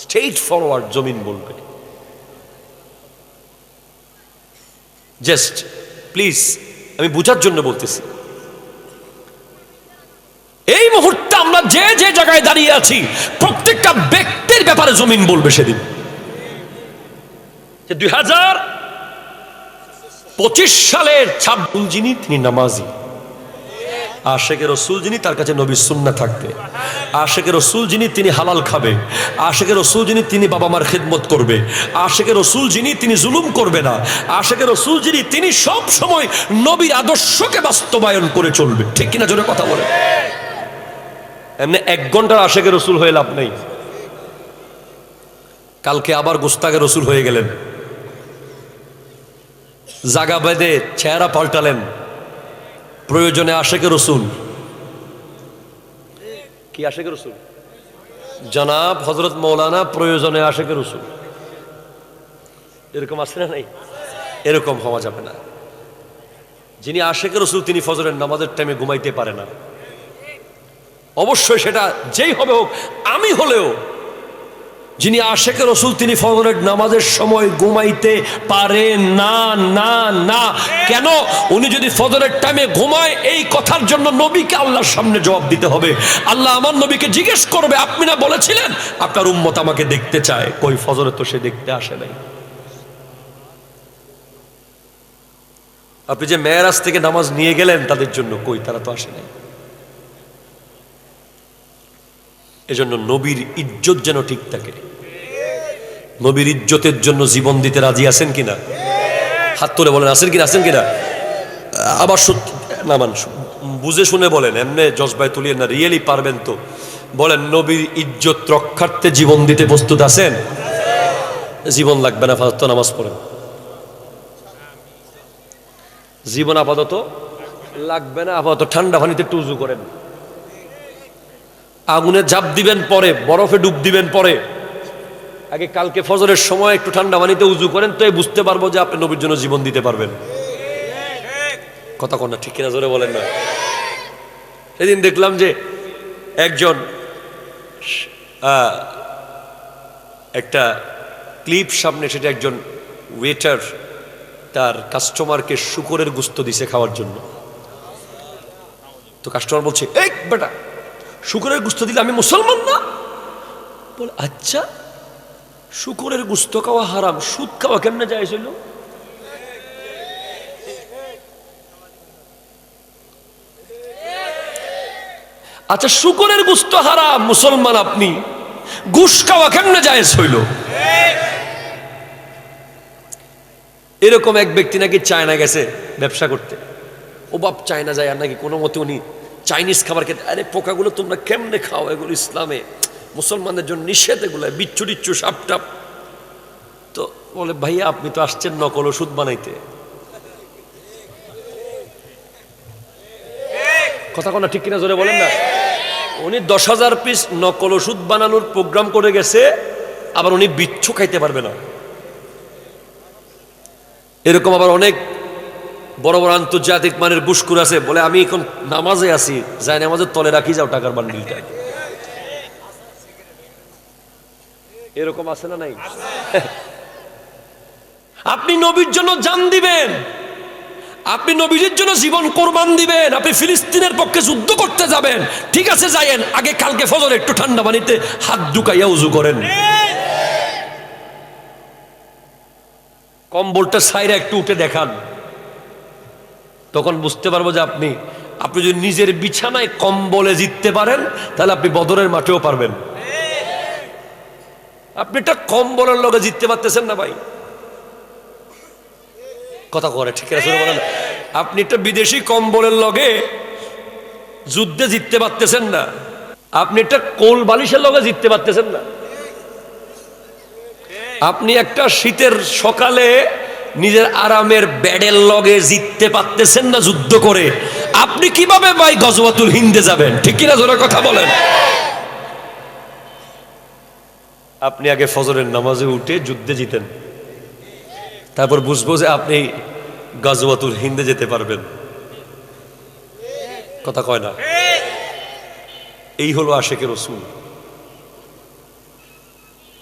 স্ট্রেট ফরওয়ার্ড জমিন বলবে। জাস্ট প্লিজ, আমি বোঝার জন্য বলতেছি, এই মুহূর্তে আমরা যে যে জায়গায় দাঁড়িয়ে আছি প্রত্যেকটা ব্যক্তির ব্যাপারে জমিন বলবে সেদিন যে 2025 সালের 26 যিনি তিনি নামাজি, আশেকে রসুল যিনি তার কাছে নবীর সুন্নাহ থাকবে, আশেকে রসুল যিনি তিনি হালাল খাবে, আশেকে রসুল যিনি তিনি বাবা মার খিদমত করবে, আশেকে রসুল যিনি তিনি জুলুম করবে না, আশেকে রসুল যিনি তিনি সব সময় নবীর আদর্শকে বাস্তবায়ন করে চলবে। ঠিক কিনা জোরে কথা বলে? এমনি 1 ঘন্টার আশেকে রসুল হয়ে লাভ নেই। কালকে আবার গোস্তাকে রসুল হয়ে গেলেন, জাগা বেঁধে চেহারা পাল্টালেন, প্রয়োজনে আশেকে রসুল। কি আশেকে রসুল? জনাব হযরত মৌলানা প্রয়োজনে আশেকে রসুল। এরকম আছে না নাই? এরকম হওয়া যাবে না। যিনি আশেকে রসুল তিনি ফজরের নামাজের টাইমে ঘুমাইতে পারে না। অবশ্যই সেটা যেই হবে হোক, আমি হলেও যিনি আশেকে রসুল তিনি ফজরের নামাজের সময় ঘুমাইতে পারে না। না না, কেন? উনি যদি ফজরের টাইমে ঘুমায়, এই কথার জন্য নবীকে আল্লাহর সামনে জবাব দিতে হবে। আল্লাহ আমার নবীকে জিজ্ঞেস করবে, আপনি না বলেছিলেন আপনার উম্মত আমাকে দেখতে চায়, কই ফজরে তো সে দেখতে আসে নাই। আপনি যে মেরাজ থেকে নামাজ নিয়ে গেলেন তাদের জন্য, কই তারা তো আসে নাই। এজন্য নবীর ইজ্জত যেন ঠিক থাকে। নবীর ইজ্জতের জন্য জীবন দিতে রাজি আছেন কিনা? হাত তুলে বলেন, আছেন কিনা? আছেন কিনা? আবার সত্যি না, মানুষ বুঝে শুনে বলেন, এমনি জজবায় তুলিয়ে না, রিয়েলি পারবেন তো বলেন, নবীর ইজ্জত রক্ষার্থে জীবন দিতে প্রস্তুত আছেন? জীবন লাগবে না, আপাতত নামাজ পড়েন। জীবন আপাতত লাগবে না, আপাতত ঠান্ডা পানিতে একটু উজু করেন। আগুনে ঝাঁপ দিবেন পরে, বরফে ডুব দিবেন পরে, আগে কালকে ফজরের সময় একটু ঠান্ডা পানিতে উজু করেন, তো বুঝতে পারবো যে আপনি নবীর জন্য জীবন দিতে পারবেন। কথা কন না, ঠিক কিনা জোরে বলেন না। সেদিন দেখলাম যে একজন একটা ক্লিপ সামনে, সেটা একজন ওয়েটার তার কাস্টমারকে শূকরের গোশত দিছে খাওয়ার জন্য। তো কাস্টমার বলছে, এই বেটা, শূকরের গোশত দিলে আমি মুসলমান না? বলে, আচ্ছা, শূকরের গোশত খাওয়া হারাম, সুদ খাওয়া কেমনে যায় ছিল? আচ্ছা, শূকরের গোশত হারাম, মুসলমান আপনি, ঘুষ খাওয়া কেমনে জায়েজ হইল? এরকম এক ব্যক্তি নাকি চায়না গেছে ব্যবসা করতে। ও বাপ, চায়না যায় আর নাকি কোনো মতে উনি চাইনিজ খাবার খেতে। আরে পোকাগুলো তোমরা কেমনে খাও? এগুলো ইসলামে মুসলমানদের জন্য নিষেধ, এগুলো বিচ্ছু টিচ্ছু সাপ টাপ। তো বলে, ভাইয়া আপনি তো আসছেন নকল ওষুধ বানাইতে। কথা কোনা ঠিক কিনা জোরে বলেন না। উনি 10,000 পিস নকল ওষুধ বানানোর প্রোগ্রাম করে গেছে, আবার উনি বিচ্ছু খাইতে পারবে না। এরকম আবার অনেক বড় বড় আন্তর্জাতিক মানের বুশকুর আছে, বলে আমি এখন নামাজে আছি, যাই নামাজের তলে রাখি যাও টাকার বান্ডিলটা। এরকম আছে না নাই? আপনি নবীর জন্য জান দিবেন, আপনি নবীর জন্য জীবন কোরবান দিবেন, আপনি ফিলিস্তিনের পক্ষে যুদ্ধ করতে যাবেন, ঠিক আছে যাইয়েন, আগে কালকে ফজর একটু ঠান্ডা পানিতে হাত ঢুকাইয়া উযু করেন, কম্বলটা সাইরা একটু উঠে দেখান, তখন বুঝতে পারবো যে আপনি যদি নিজের বিছানায় কম্বলে জিততে পারেন, তাহলে আপনি বদরের মাঠেও পারবেন। আপনি একটা কম্বলের লগে জিততে পারতেছেন না ভাই, কথা করে ঠিক আছে বলেন। আপনি একটা বিদেশি কম্বলের লগে যুদ্ধে জিততে পারতেছেন না, আপনি একটা কোল বালিশের লগে জিততে পারতেছেন না, আপনি একটা শীতের সকালে নিজের আরামের বেডের লগে জিততে পারতেছেন না যুদ্ধ করে, আপনি কিভাবে ভাই গজওয়াতুল হিন্দে যাবেন? ঠিক কিনা জোরে কথা বলেন। আপনি আগে ফজরের নামাজে উঠে যুদ্ধে জিতেন, তারপর বুঝবো যে আপনি গজওয়াতুল হিন্দে যেতে পারবেন। কথা কয় না? এই হলো আশিকে রাসূল।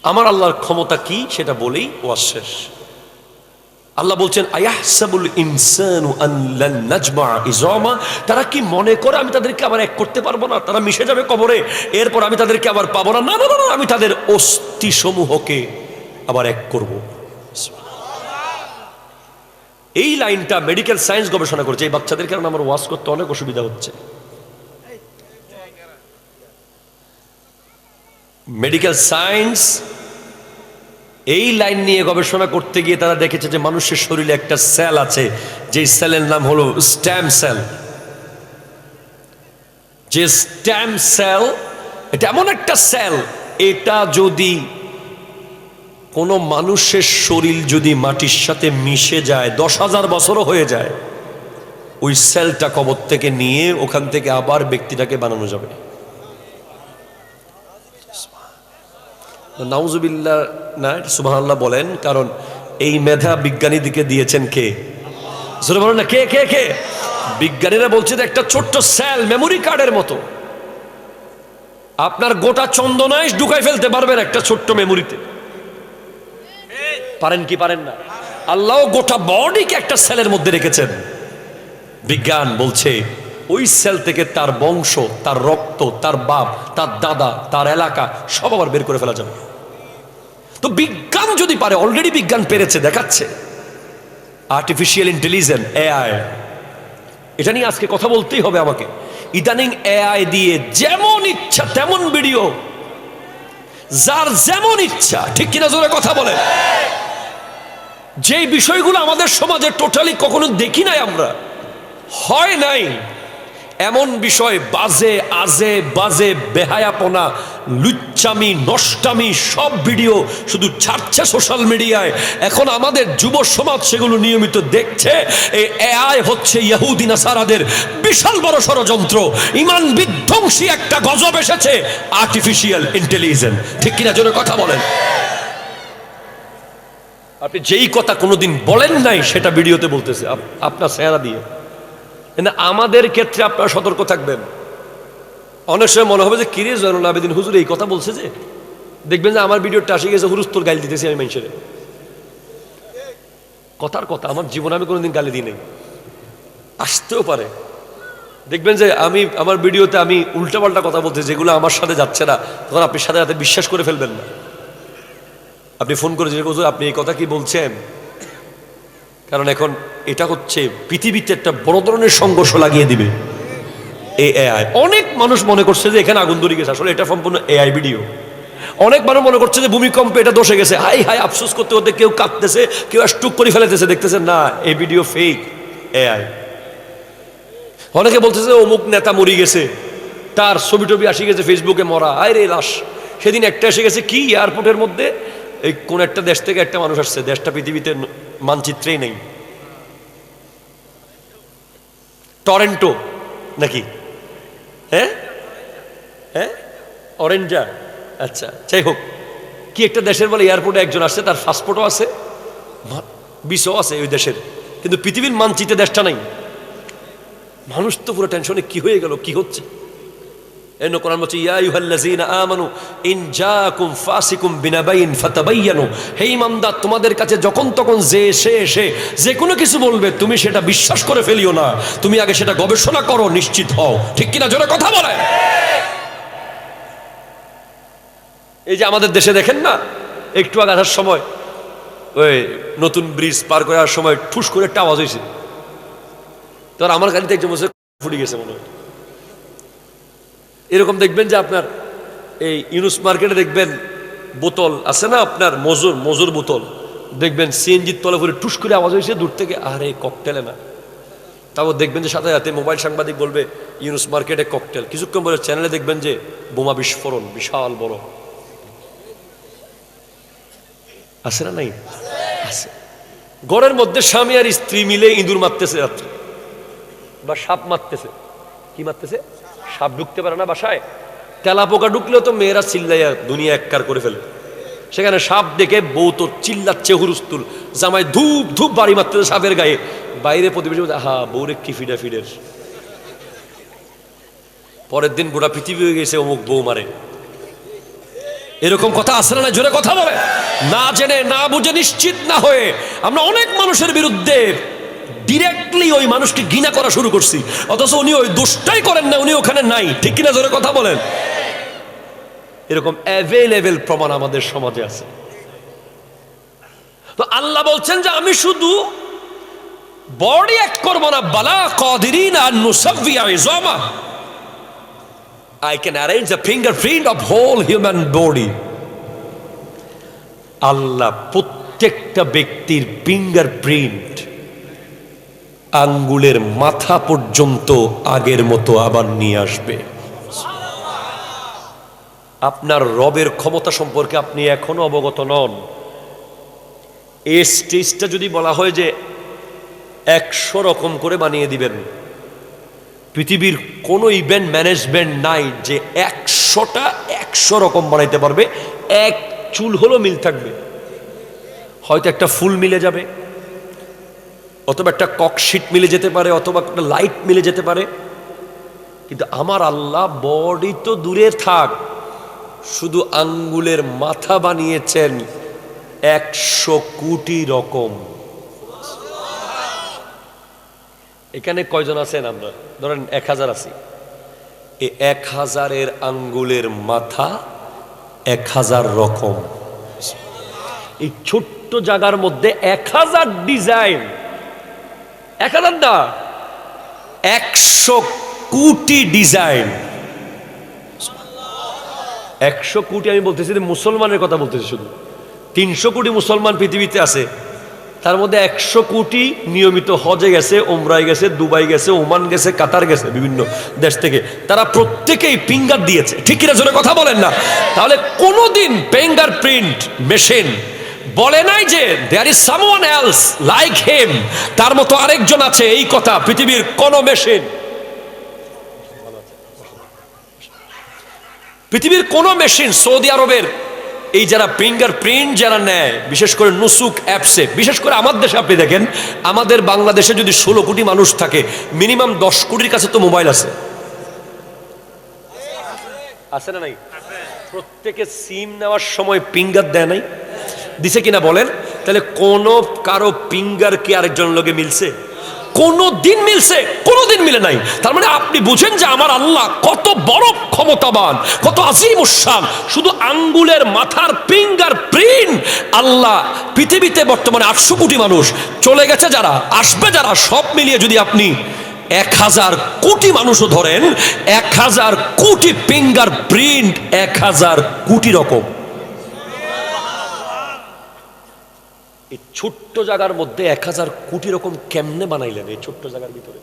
আমার আল্লাহর ক্ষমতা কি সেটা বলেই ওয়াজ শেষ। আল্লাহ বলছেন, আয়াহসাবুল ইনসানু আন লান নাজমা ইজামা, তারা কি মনে করে আমি তাদেরকে আবার এক করতে পারবো না? তারা মিশে যাবে কবরে, এরপর আমি তাদেরকে আবার পাবো না? না না না, আমি তাদের অস্থি সমূহকে আবার এক করব। এই লাইনটা মেডিকেল সায়েন্স গবেষণা করেছে। এই বাচ্চাদের কারণে আমার ওয়াজ করতে অনেক অসুবিধা হচ্ছে। মেডিকেল সায়েন্স এই লাইন নিয়ে গবেষণা করতে গিয়ে তারা দেখেছে যে মানুষের শরীরে একটা সেল আছে, যে সেলের নাম হলো স্টেম সেল। যে স্টেম সেল, এটা এমন একটা সেল, এটা যদি কোনো মানুষের শরীর যদি মাটির সাথে মিশে যায়, 10,000 বছরও হয়ে যায়, ওই সেলটা কবর থেকে নিয়ে ওখান থেকে আবার ব্যক্তিটাকে বানানো যাবে। নাউজুবিল্লাহ না, সুবহানাল্লাহ বলেন, কারণ এই মেধা বিজ্ঞানীদেরকে দিয়েছেন কে? জোরে বলেন না, কে কে কে? বিজ্ঞানীরা বলছে যে একটা ছোট্ট সেল মেমোরি কার্ডের মতো, আপনার গোটা চন্দনাইশ ঢুকাই ফেলতে পারবেন একটা ছোট্ট মেমোরিতে। পারেন কি পারেন না? আল্লাহ গোটা বডিকে একটা সেলের মধ্যে রেখেছেন। বিজ্ঞান বলছে ওই সেল থেকে তার বংশ, তার রক্ত, তার বাপ, তার দাদা, তার এলাকা সব আবার বের করে ফেলা যাবে। তো বিজ্ঞান যদি পারে, অলরেডি বিজ্ঞান পেরেছে, দেখাচ্ছে। আর্টিফিশিয়াল ইন্টেলিজেন্স, এআই, এটা নিয়ে আজকে কথা বলতেই হবে আমাকে। ইদানিং এআই দিয়ে যেমন ইচ্ছা তেমন ভিডিও, যার যেমন ইচ্ছা, ঠিক কিনা জোরে কথা বলে। যেই বিষয়গুলো আমাদের সমাজে টোটালি কখনো দেখি নাই আমরা, হয় নাই এমন বিষয়, বাজে আজে বাজে বেহায়াপনা, লুচ্চামি, নষ্টামি, সব ভিডিও শুধু ছাড়ছে সোশ্যাল মিডিয়ায়। এখন আমাদের যুব সমাজ সেগুলো নিয়মিত দেখছে। এই এআই হচ্ছে ইহুদি নাসারাদের বিশাল বড় ষড়যন্ত্র। ইমান বিধ্বংসী একটা গজব এসেছে, আর্টিফিশিয়াল ইন্টেলিজেন্স। ঠিক কিনা জোরে কথা বলেন। আপনি যেই কথা কোনোদিন বলেন নাই সেটা ভিডিওতে বলতেছে আপনার চেহারা দিয়ে। আমাদের ক্ষেত্রে আপনারা সতর্ক থাকবেন। অনেক সময় মনে হবে যে কিরে জয়নুল আবেদিন হুজুর এই কথা বলছে, যে দেখবেন যে আমার ভিডিওটা আসে গেছে হুরুস্তর গালি দিতেছি আমি মানুষের। কথার কথা, আমার জীবনে আমি কোনোদিন গালি দিই নাই, আসতেও পারে। দেখবেন যে আমি আমার ভিডিওতে আমি উল্টাপাল্টা কথা বলতে যেগুলো আমার সাথে যাচ্ছে না, তখন আপনি সাথে সাথে বিশ্বাস করে ফেলবেন না। আপনি ফোন করে জিজ্ঞেস করছেন আপনি এই কথা কি বলছেন, কারণ এখন এটা হচ্ছে পৃথিবীতে একটা বড় ধরনের সংঘর্ষ লাগিয়ে দিবে এই এআই। অনেক মানুষ মনে করছে যে এখানে আগুন ধরে গেছে, আসলে এটা সম্পূর্ণ এআই ভিডিও। অনেক মানুষ মনে করছে যে ভূমিকম্পে এটা দোষে গেছে, হাই হাই আফসোস করতে করতে কেউ কাঁদতেছে, কেউ স্ট্রোক করে ফেলেতেছে, দেখতেছেন না এই ভিডিও ফেক, এআই। অনেকে বলতেছে অমুক নেতা মরে গেছে, তার ছবি টবি আসি গেছে ফেসবুকে, মরা আয় রে লাশ। সেদিন একটা এসে গেছে কি এয়ারপোর্টের মধ্যে, এই কোন একটা দেশ থেকে একটা মানুষ আসছে, দেশটা পৃথিবীতে মানচিত্রেই নেই, টরেন্টো নাকি, হ্যাঁ হ্যাঁ অরেঞ্জা, আচ্ছা যাই হোক, কি একটা দেশের বলে এয়ারপোর্টে একজন আসছে, তার পাসপোর্টও আছে, ভিসাও আছে ওই দেশের, কিন্তু পৃথিবীর মানচিত্রে দেশটা নাই। মানুষ তো পুরো টেনশনে কি হয়ে গেল, কি হচ্ছে। এই কোরআন বলছে ইয়া আইয়ুহাল্লাযীনা আমানু ইন জাআকুম ফাসিকুম বিনাবাইন ফাতাবায়ানু, হে ঈমানদার তোমাদের কাছে যখন তখন যে এসে যে কোনো কিছু বলবে তুমি সেটা বিশ্বাস করে ফেলিও না, তুমি আগে সেটা গবেষণা করো, নিশ্চিত হও। ঠিক কিনা জোরে কথা বলে। এই যে আমাদের দেশে দেখেন না, একটু আগে আসার সময় ওই নতুন ব্রিজ পার করে আসার সময় ঠুস করে একটা আওয়াজ হয়েছে, তো আমার গাড়িতে একজন বসে ফুটে গেছে মনে হয়। এরকম দেখবেন যে আপনার এই ইউনুস মার্কেটে দেখবেন বোতল আছে না আপনার মজুর বোতল, দেখবেন সিএনজির তলে করে টুস করে আওয়াজ হয়েছে দূর থেকে, আরে ককটেলে না। তারপর দেখবেন যে সাথে সাথে মোবাইল সাংবাদিক বলবে ইউনুস মার্কেটে ককটেল, কিছুক্ষণ পরে চ্যানেলে দেখবেন যে বোমা বিস্ফোরণ বিশাল বড়। আছে না নাই? আছে। ঘরের মধ্যে স্বামী আর স্ত্রী মিলে ইঁদুর মারতেছে রাত্রে, বা সাপ মারতেছে। কি মারতেছে? সাপ ঢুকতে পারে না বাসায়, তেলা পোকা ঢুকলেও তো মেয়েরা চিল্লাইয়া দুনিয়া এককার করে ফেলে। সেখানে সাপ দেখে বউ তো চিল্লাচ্ছে হুরুস্তুল, জামাই ধূপ ধূপ বাড়ি মারতেছে সাপের গায়ে। বাইরে প্রতিবেশী বলছে হা বউরে কি ফিডা ফিডের। পরের দিন গোটা পৃথিবী হয়ে গেছে অমুক বউ মারে। এরকম কথা আসলে না, জোরে কথা বলে। না জেনে না বুঝে নিশ্চিত না হয়ে আমরা অনেক মানুষের বিরুদ্ধে ডিরেক্টলি ওই মানুষকে ঘৃণা করা শুরু করছি, অথচ উনি ওই দোষটাই করেন না, উনি ওখানে নাই। ঠিক কিনা জোরে কথা বলেন। এরকম অ্যাভেলেবেল প্রমাণ আমাদের সমাজে আছে। তো আল্লাহ বলছেন যে আমি শুধু বডি এক করবো না, বালা কাদিরিন আন নুসাব্বিয়া ইযামা, I can arrange the fingerprint of whole human body. আল্লাহ প্রত্যেকটা ব্যক্তির ফিঙ্গারপ্রিন্ট আঙ্গুলের মাথা পর্যন্ত আগের মতো আবার নিয়ে আসবে। আপনার রবের ক্ষমতা সম্পর্কে আপনি এখনো অবগত নন। এই স্টেজটা যদি বলা হয় যে 100 রকম করে বানিয়ে দিবেন, পৃথিবীর কোনো ইভেন্ট ম্যানেজমেন্ট নাই যে 100টা 100 রকম বানাইতে পারবে। এক চুল হলো মিল থাকবে, হয়তো একটা ফুল মিলে যাবে, অথবা একটা ককশিট মিলে যেতে পারে, অথবা একটা লাইট মিলে যেতে পারে। কিন্তু আমার আল্লাহ বডি তো দূরে থাক, শুধু আঙ্গুলের মাথা বানিয়েছেন 100 কোটি রকম। এখানে কয়জন আছেন? আমরা ধরেন 1000 আছি। এই 1000-এর আঙ্গুলের মাথা 1000 রকম। এই ছোট্ট জায়গার মধ্যে 1000 ডিজাইন, 1000 না 100 কোটি ডিজাইন। 100 কোটি আমি বলতেছি মুসলমানের কথা বলতেছি, শুধু 300 কোটি মুসলমান পৃথিবীতে আছে, তার মধ্যে 100 কোটি নিয়মিত হজে গেছে, ওমরায় গেছে, দুবাই গেছে, ওমান গেছে, কাতার গেছে, বিভিন্ন দেশ থেকে। তারা প্রত্যেকেই ফিঙ্গার দিয়েছে। ঠিক কিনা জোরে কথা বলেন না? তাহলে কোনোদিন ফিঙ্গার প্রিন্ট মেশিন বলে নাই যে there is someone else like him, তার মতো আরেকজন আছে। এই কথা পৃথিবীর কোন মেশিন, পৃথিবীর কোন মেশিন, সৌদি আরবের এই যারা ফিঙ্গার প্রিন্ট যারা নেয়, বিশেষ করে নুসুক অ্যাপসে, বিশেষ করে আমার দেশে আপনি দেখেন, আমাদের বাংলাদেশে যদি 16 কোটি মানুষ থাকে, মিনিমাম 10 কোটির কাছে তো মোবাইল আছে। আছে না নাই? প্রত্যেকে সিম নেওয়ার সময় ফিঙ্গার দেয় নাই? দিছে কিনা বলেন? তাহলে কোন কারো ফিঙ্গার কি আরেকজন লোকে মিলছে? কোন দিন মিলছে? কোনদিন মিলে নাই। তার মানে আপনি বুঝেন যে আমার আল্লাহ কত বড় ক্ষমতাবান, কত আজিম উশান। শুধু আঙ্গুলের মাথার ফিঙ্গার প্রিন্ট আল্লাহ পৃথিবীতে বর্তমানে 800 কোটি মানুষ চলে গেছে, যারা আসবে, যারা সব মিলিয়ে যদি আপনি 1000 কোটি মানুষও ধরেন, 1000 কোটি ফিঙ্গার প্রিন্ট 1000 কোটি রকম। এই ছোট্ট জায়গার মধ্যে 1000 কোটি রকম কেমনে বানাইলেন এই ছোট্ট জায়গার ভিতরে?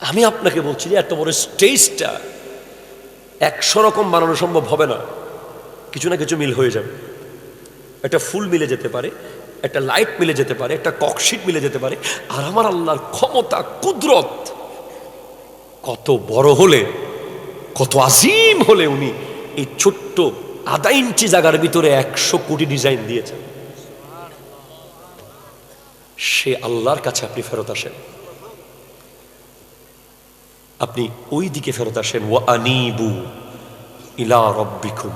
আমি আপনাকে বলছি যে এত বড় স্টেজটা 100 রকম বানানো সম্ভব হবে না, কিছু না কিছু মিল হয়ে যাবে। একটা ফুল মিলে যেতে পারে, একটা লাইট মিলে যেতে পারে, একটা ককশিট মিলে যেতে পারে। আর আমার আল্লাহর ক্ষমতা, কুদরত কত বড় হলে, কত আজিম হলে উনি এই ছোট্ট আধা ইঞ্চি জায়গার ভিতরে 100 কোটি ডিজাইন দিয়েছেন। সে আল্লাহর কাছে আপনি ফেরত আসেন, আপনি ওই দিকে ফেরত আসেন। ওয়া আনিবু ইলা রাব্বিকুম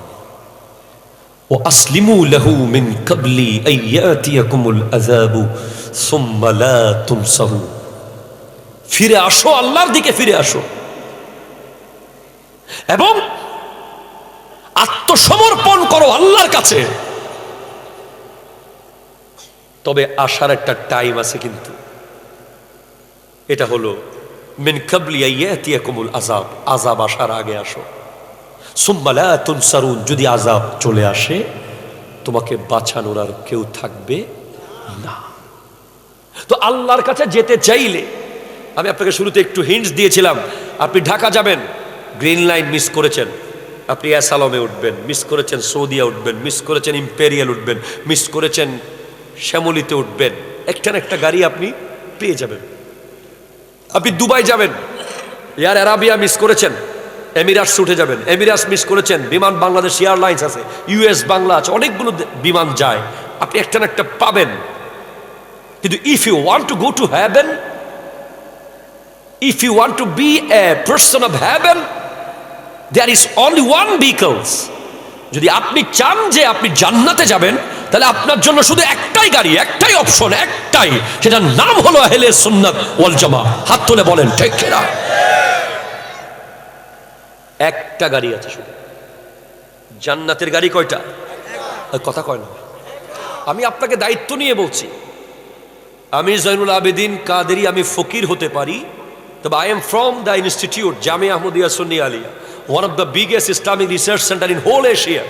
ওয়া আসলিমু লাহু মিন ক্বাবলি আন ইয়াতিয়াকুমুল আযাবু সুম্মা লা তুনসারু। ফিরে আসো, আল্লাহর দিকে ফিরে আসো এবং আত্মসমর্পণ করো আল্লাহর কাছে। তবে আসার একটা টাইম আছে, কিন্তু এটা হলো মিন ক্বাবলি আন ইয়াতিয়াকুমুল আযাব, আযাব আসার আগে আসো। সুম্মা লা তুনসারুন, যদি আযাব চলে আসে তোমাকে বাঁচানোর আর কেউ থাকবে না। তো আল্লাহর কাছে যেতে চাইলে, আমি আপনাকে শুরুতে একটু হিন্টস দিয়েছিলাম, আপনি ঢাকা যাবেন, গ্রিন লাইন মিস করেছেন, আপনি অ্যাসালমে উঠবেন, মিস করেছেন সৌদিয়া উঠবেন, মিস করেছেন ইম্পেরিয়াল উঠবেন, মিস করেছেন শ্যামলিতে উঠবেন, একটা না একটা গাড়ি আপনি পেয়ে যাবেন। আপনি দুবাই যাবেন, এয়ার আরাবিয়া মিস করেছেন, এমিরাটস উঠে যাবেন, এমিরাটস মিস করেছেন, বিমান বাংলাদেশ এয়ারলাইন্স আছে, ইউএস বাংলা আছে, অনেকগুলো বিমান যায়, আপনি একটা না একটা পাবেন। কিন্তু if you want to go to heaven, if you want to be a person of heaven, there is only one vehicles. যদি আপনি চান যে আপনি জান্নাতে যাবেন, তাহলে আপনার জন্য শুধু একটাই গাড়ি, একটাই অপশন, একটাই, সেটার নাম হলো আহলে সুন্নাত ওয়াল জামাত। হাত তুলে বলেন ঠিক কিনা? একটা গাড়ি আছে শুধু। জান্নাতের গাড়ি কয়টা? কথা কয় না। আমি আপনাকে দায়িত্ব নিয়ে বলছি, আমি জয়নুল আবেদিন কাদেরী, আমি ফকির হতে পারি, তবে I am from the institute Jamia Ahmadiyya Sunni Aliyah, one of the biggest Islamic research center in whole Asia.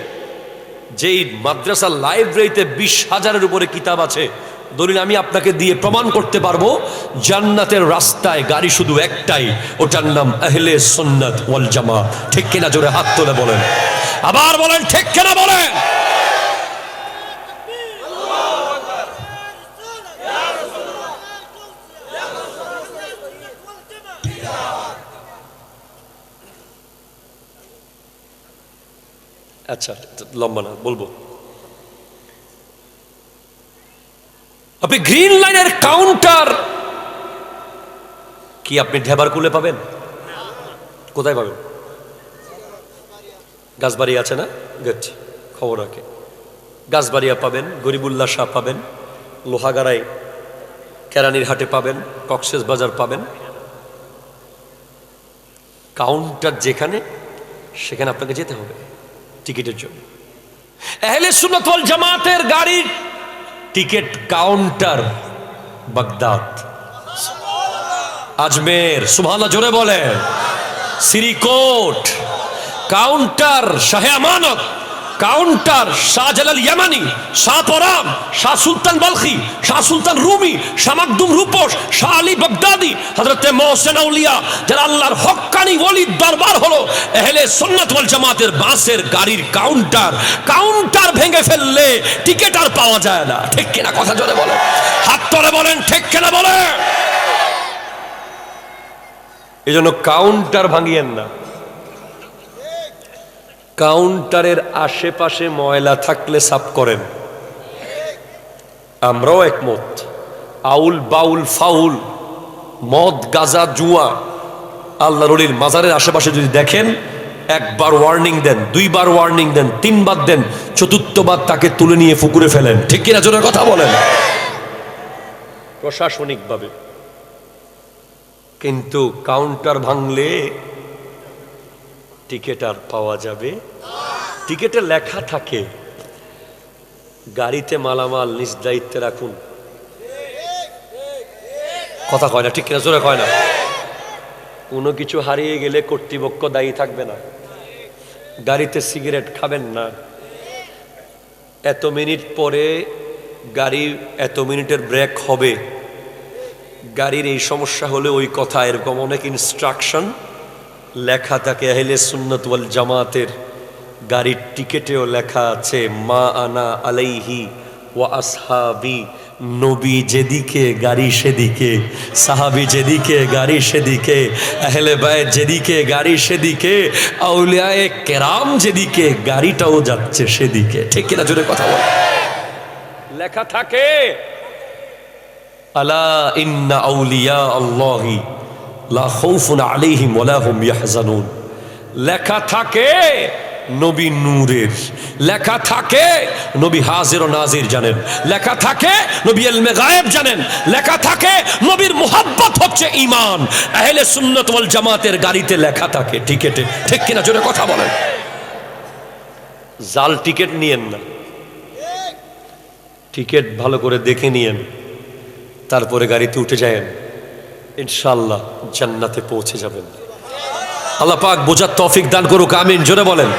যেই মাদ্রাসা লাইব্রেরিতে 20,000-এর উপরে কিতাব আছে, দলিল আমি আপনাকে দিয়ে প্রমাণ করতে পারবো জান্নাতের রাস্তায় গাড়ি শুধু একটাই, ওটার নাম আহলে সুন্নাত ওয়াল জামাত। ঠিক কিনা? জোরে হাত তুলে বলেন, আবার বলেন ঠিক কিনা বলেন। আচ্ছা, লম্বা না, বলবো। আপনি গ্রিন লাইনের কাউন্টার কি আপনি ঢেবারকুলে পাবেন? কোথায় পাবেন? গাছবাড়ি আছে না? গেছি খবর রাখে। গাছবাড়িয়া পাবেন, গরিবুল্লাহ শাহ পাবেন, লোহাগাড়ায় কেরানির হাটে পাবেন, কক্সেস বাজার পাবেন। কাউন্টার যেখানে, সেখানে আপনাকে যেতে হবে টিকিটের জন্য। আহলে সুন্নাত ওয়াল জামাতের গাড়ির টিকিট কাউন্টার বাগদাদ, আজমের, সুবহানাল্লাহ জোরে বলেন, সিরিকোট কাউন্টার, শাহে আমানত কাউন্টার, শাহজালাল ইয়ামানি, শাহ পরাম, শাহ সুলতান বালখি, শাহ সুলতান রুমি, শাহ মাকদুম রূপস, শাহ আলী বাগদাদি, হযরতে মোহসেন আউলিয়া, যারা আল্লাহর হক্কানি ওলির দরবার হলো আহলে সুন্নাত ওয়াল জামাতের বাসের গাড়ির কাউন্টার। কাউন্টার ভেঙে ফেললে টিকিট আর পাওয়া যায় না। ঠিক কিনা? কথা জোরে বলেন, হাত তুলে বলেন ঠিক কিনা বলেন। এজন্য কাউন্টার ভাঙিয়েন না। কাউন্টারের আশেপাশে ময়লা থাকলে সাফ করেন, আমরাও একমত। আউল বাউল ফাউল, মদ গাজা জুয়া, আল্লাহর ওলির মাজারের আশেপাশে যদি দেখেন একবার ওয়ার্নিং দেন, দুইবার ওয়ার্নিং দেন, তিনবার দেন, চতুর্থবার তাকে তুলে নিয়ে পুকুরে ফেলেন। ঠিক কিনা জোরে কথা বলেন? প্রশাসনিকভাবে। কিন্তু কাউন্টার ভাঙলে টিকিট আর পাওয়া যাবে? টিকিটে লেখা থাকে গাড়িতে মালামাল নিজ দায়িত্বে রাখুন। কথা কয় না? ঠিক কিনা জোরে কয় না? কোনো কিছু হারিয়ে গেলে কর্তৃপক্ষ দায়ী থাকবে না। গাড়িতে সিগারেট খাবেন না। এত মিনিট পরে গাড়ি এত মিনিটের ব্রেক হবে, গাড়ির এই সমস্যা হলে ওই কথা, এরকম অনেক ইনস্ট্রাকশন লেখা থাকে। আহলে সুন্নাত ওয়াল জামাতের গাড়ির টিকেটেও লেখা আছে মা আনা আলাইহি ওয়া আসহাবি। নবী যেদিকে গাড়ি সেদিকে, সাহাবি যেদিকে গাড়ি সেদিকে, আহলে বায়ত যেদিকে গাড়ি সেদিকে, আউলিয়ায়ে কেরাম যেদিকে গাড়িটাও যাচ্ছে সেদিকে। ঠিক কিনা জোরে কথা বল? লেখা থাকে আলা ইন্না আউলিয়া আল্লাহি লা খাউফুন আলাইহিম ওয়া লা হুম ইয়াহজানুন। লেখা থাকে নবী নূরের, লেখা থাকে নবী হাজির ও নাজির জানেন, লেখা থাকে নবী ইলমে গায়েব জানেন, লেখা থাকে নবীর মুহাব্বত হচ্ছে ঈমান। আহলে সুন্নাত ওয়াল জামাতের গাড়িতে লেখা থাকে টিকেটে। ঠিক কিনা জোরে কথা বলেন? জাল টিকেট নিয়েন না, টিকেট ভালো করে দেখে নিয়েন, তারপরে গাড়িতে উঠে যায়েন, ইনশাআল্লাহ জান্নাতে পৌঁছে যাবেন। আল্লাহ পাক বোঝার তৌফিক দান করুক, আমিন। জোরে বলেন।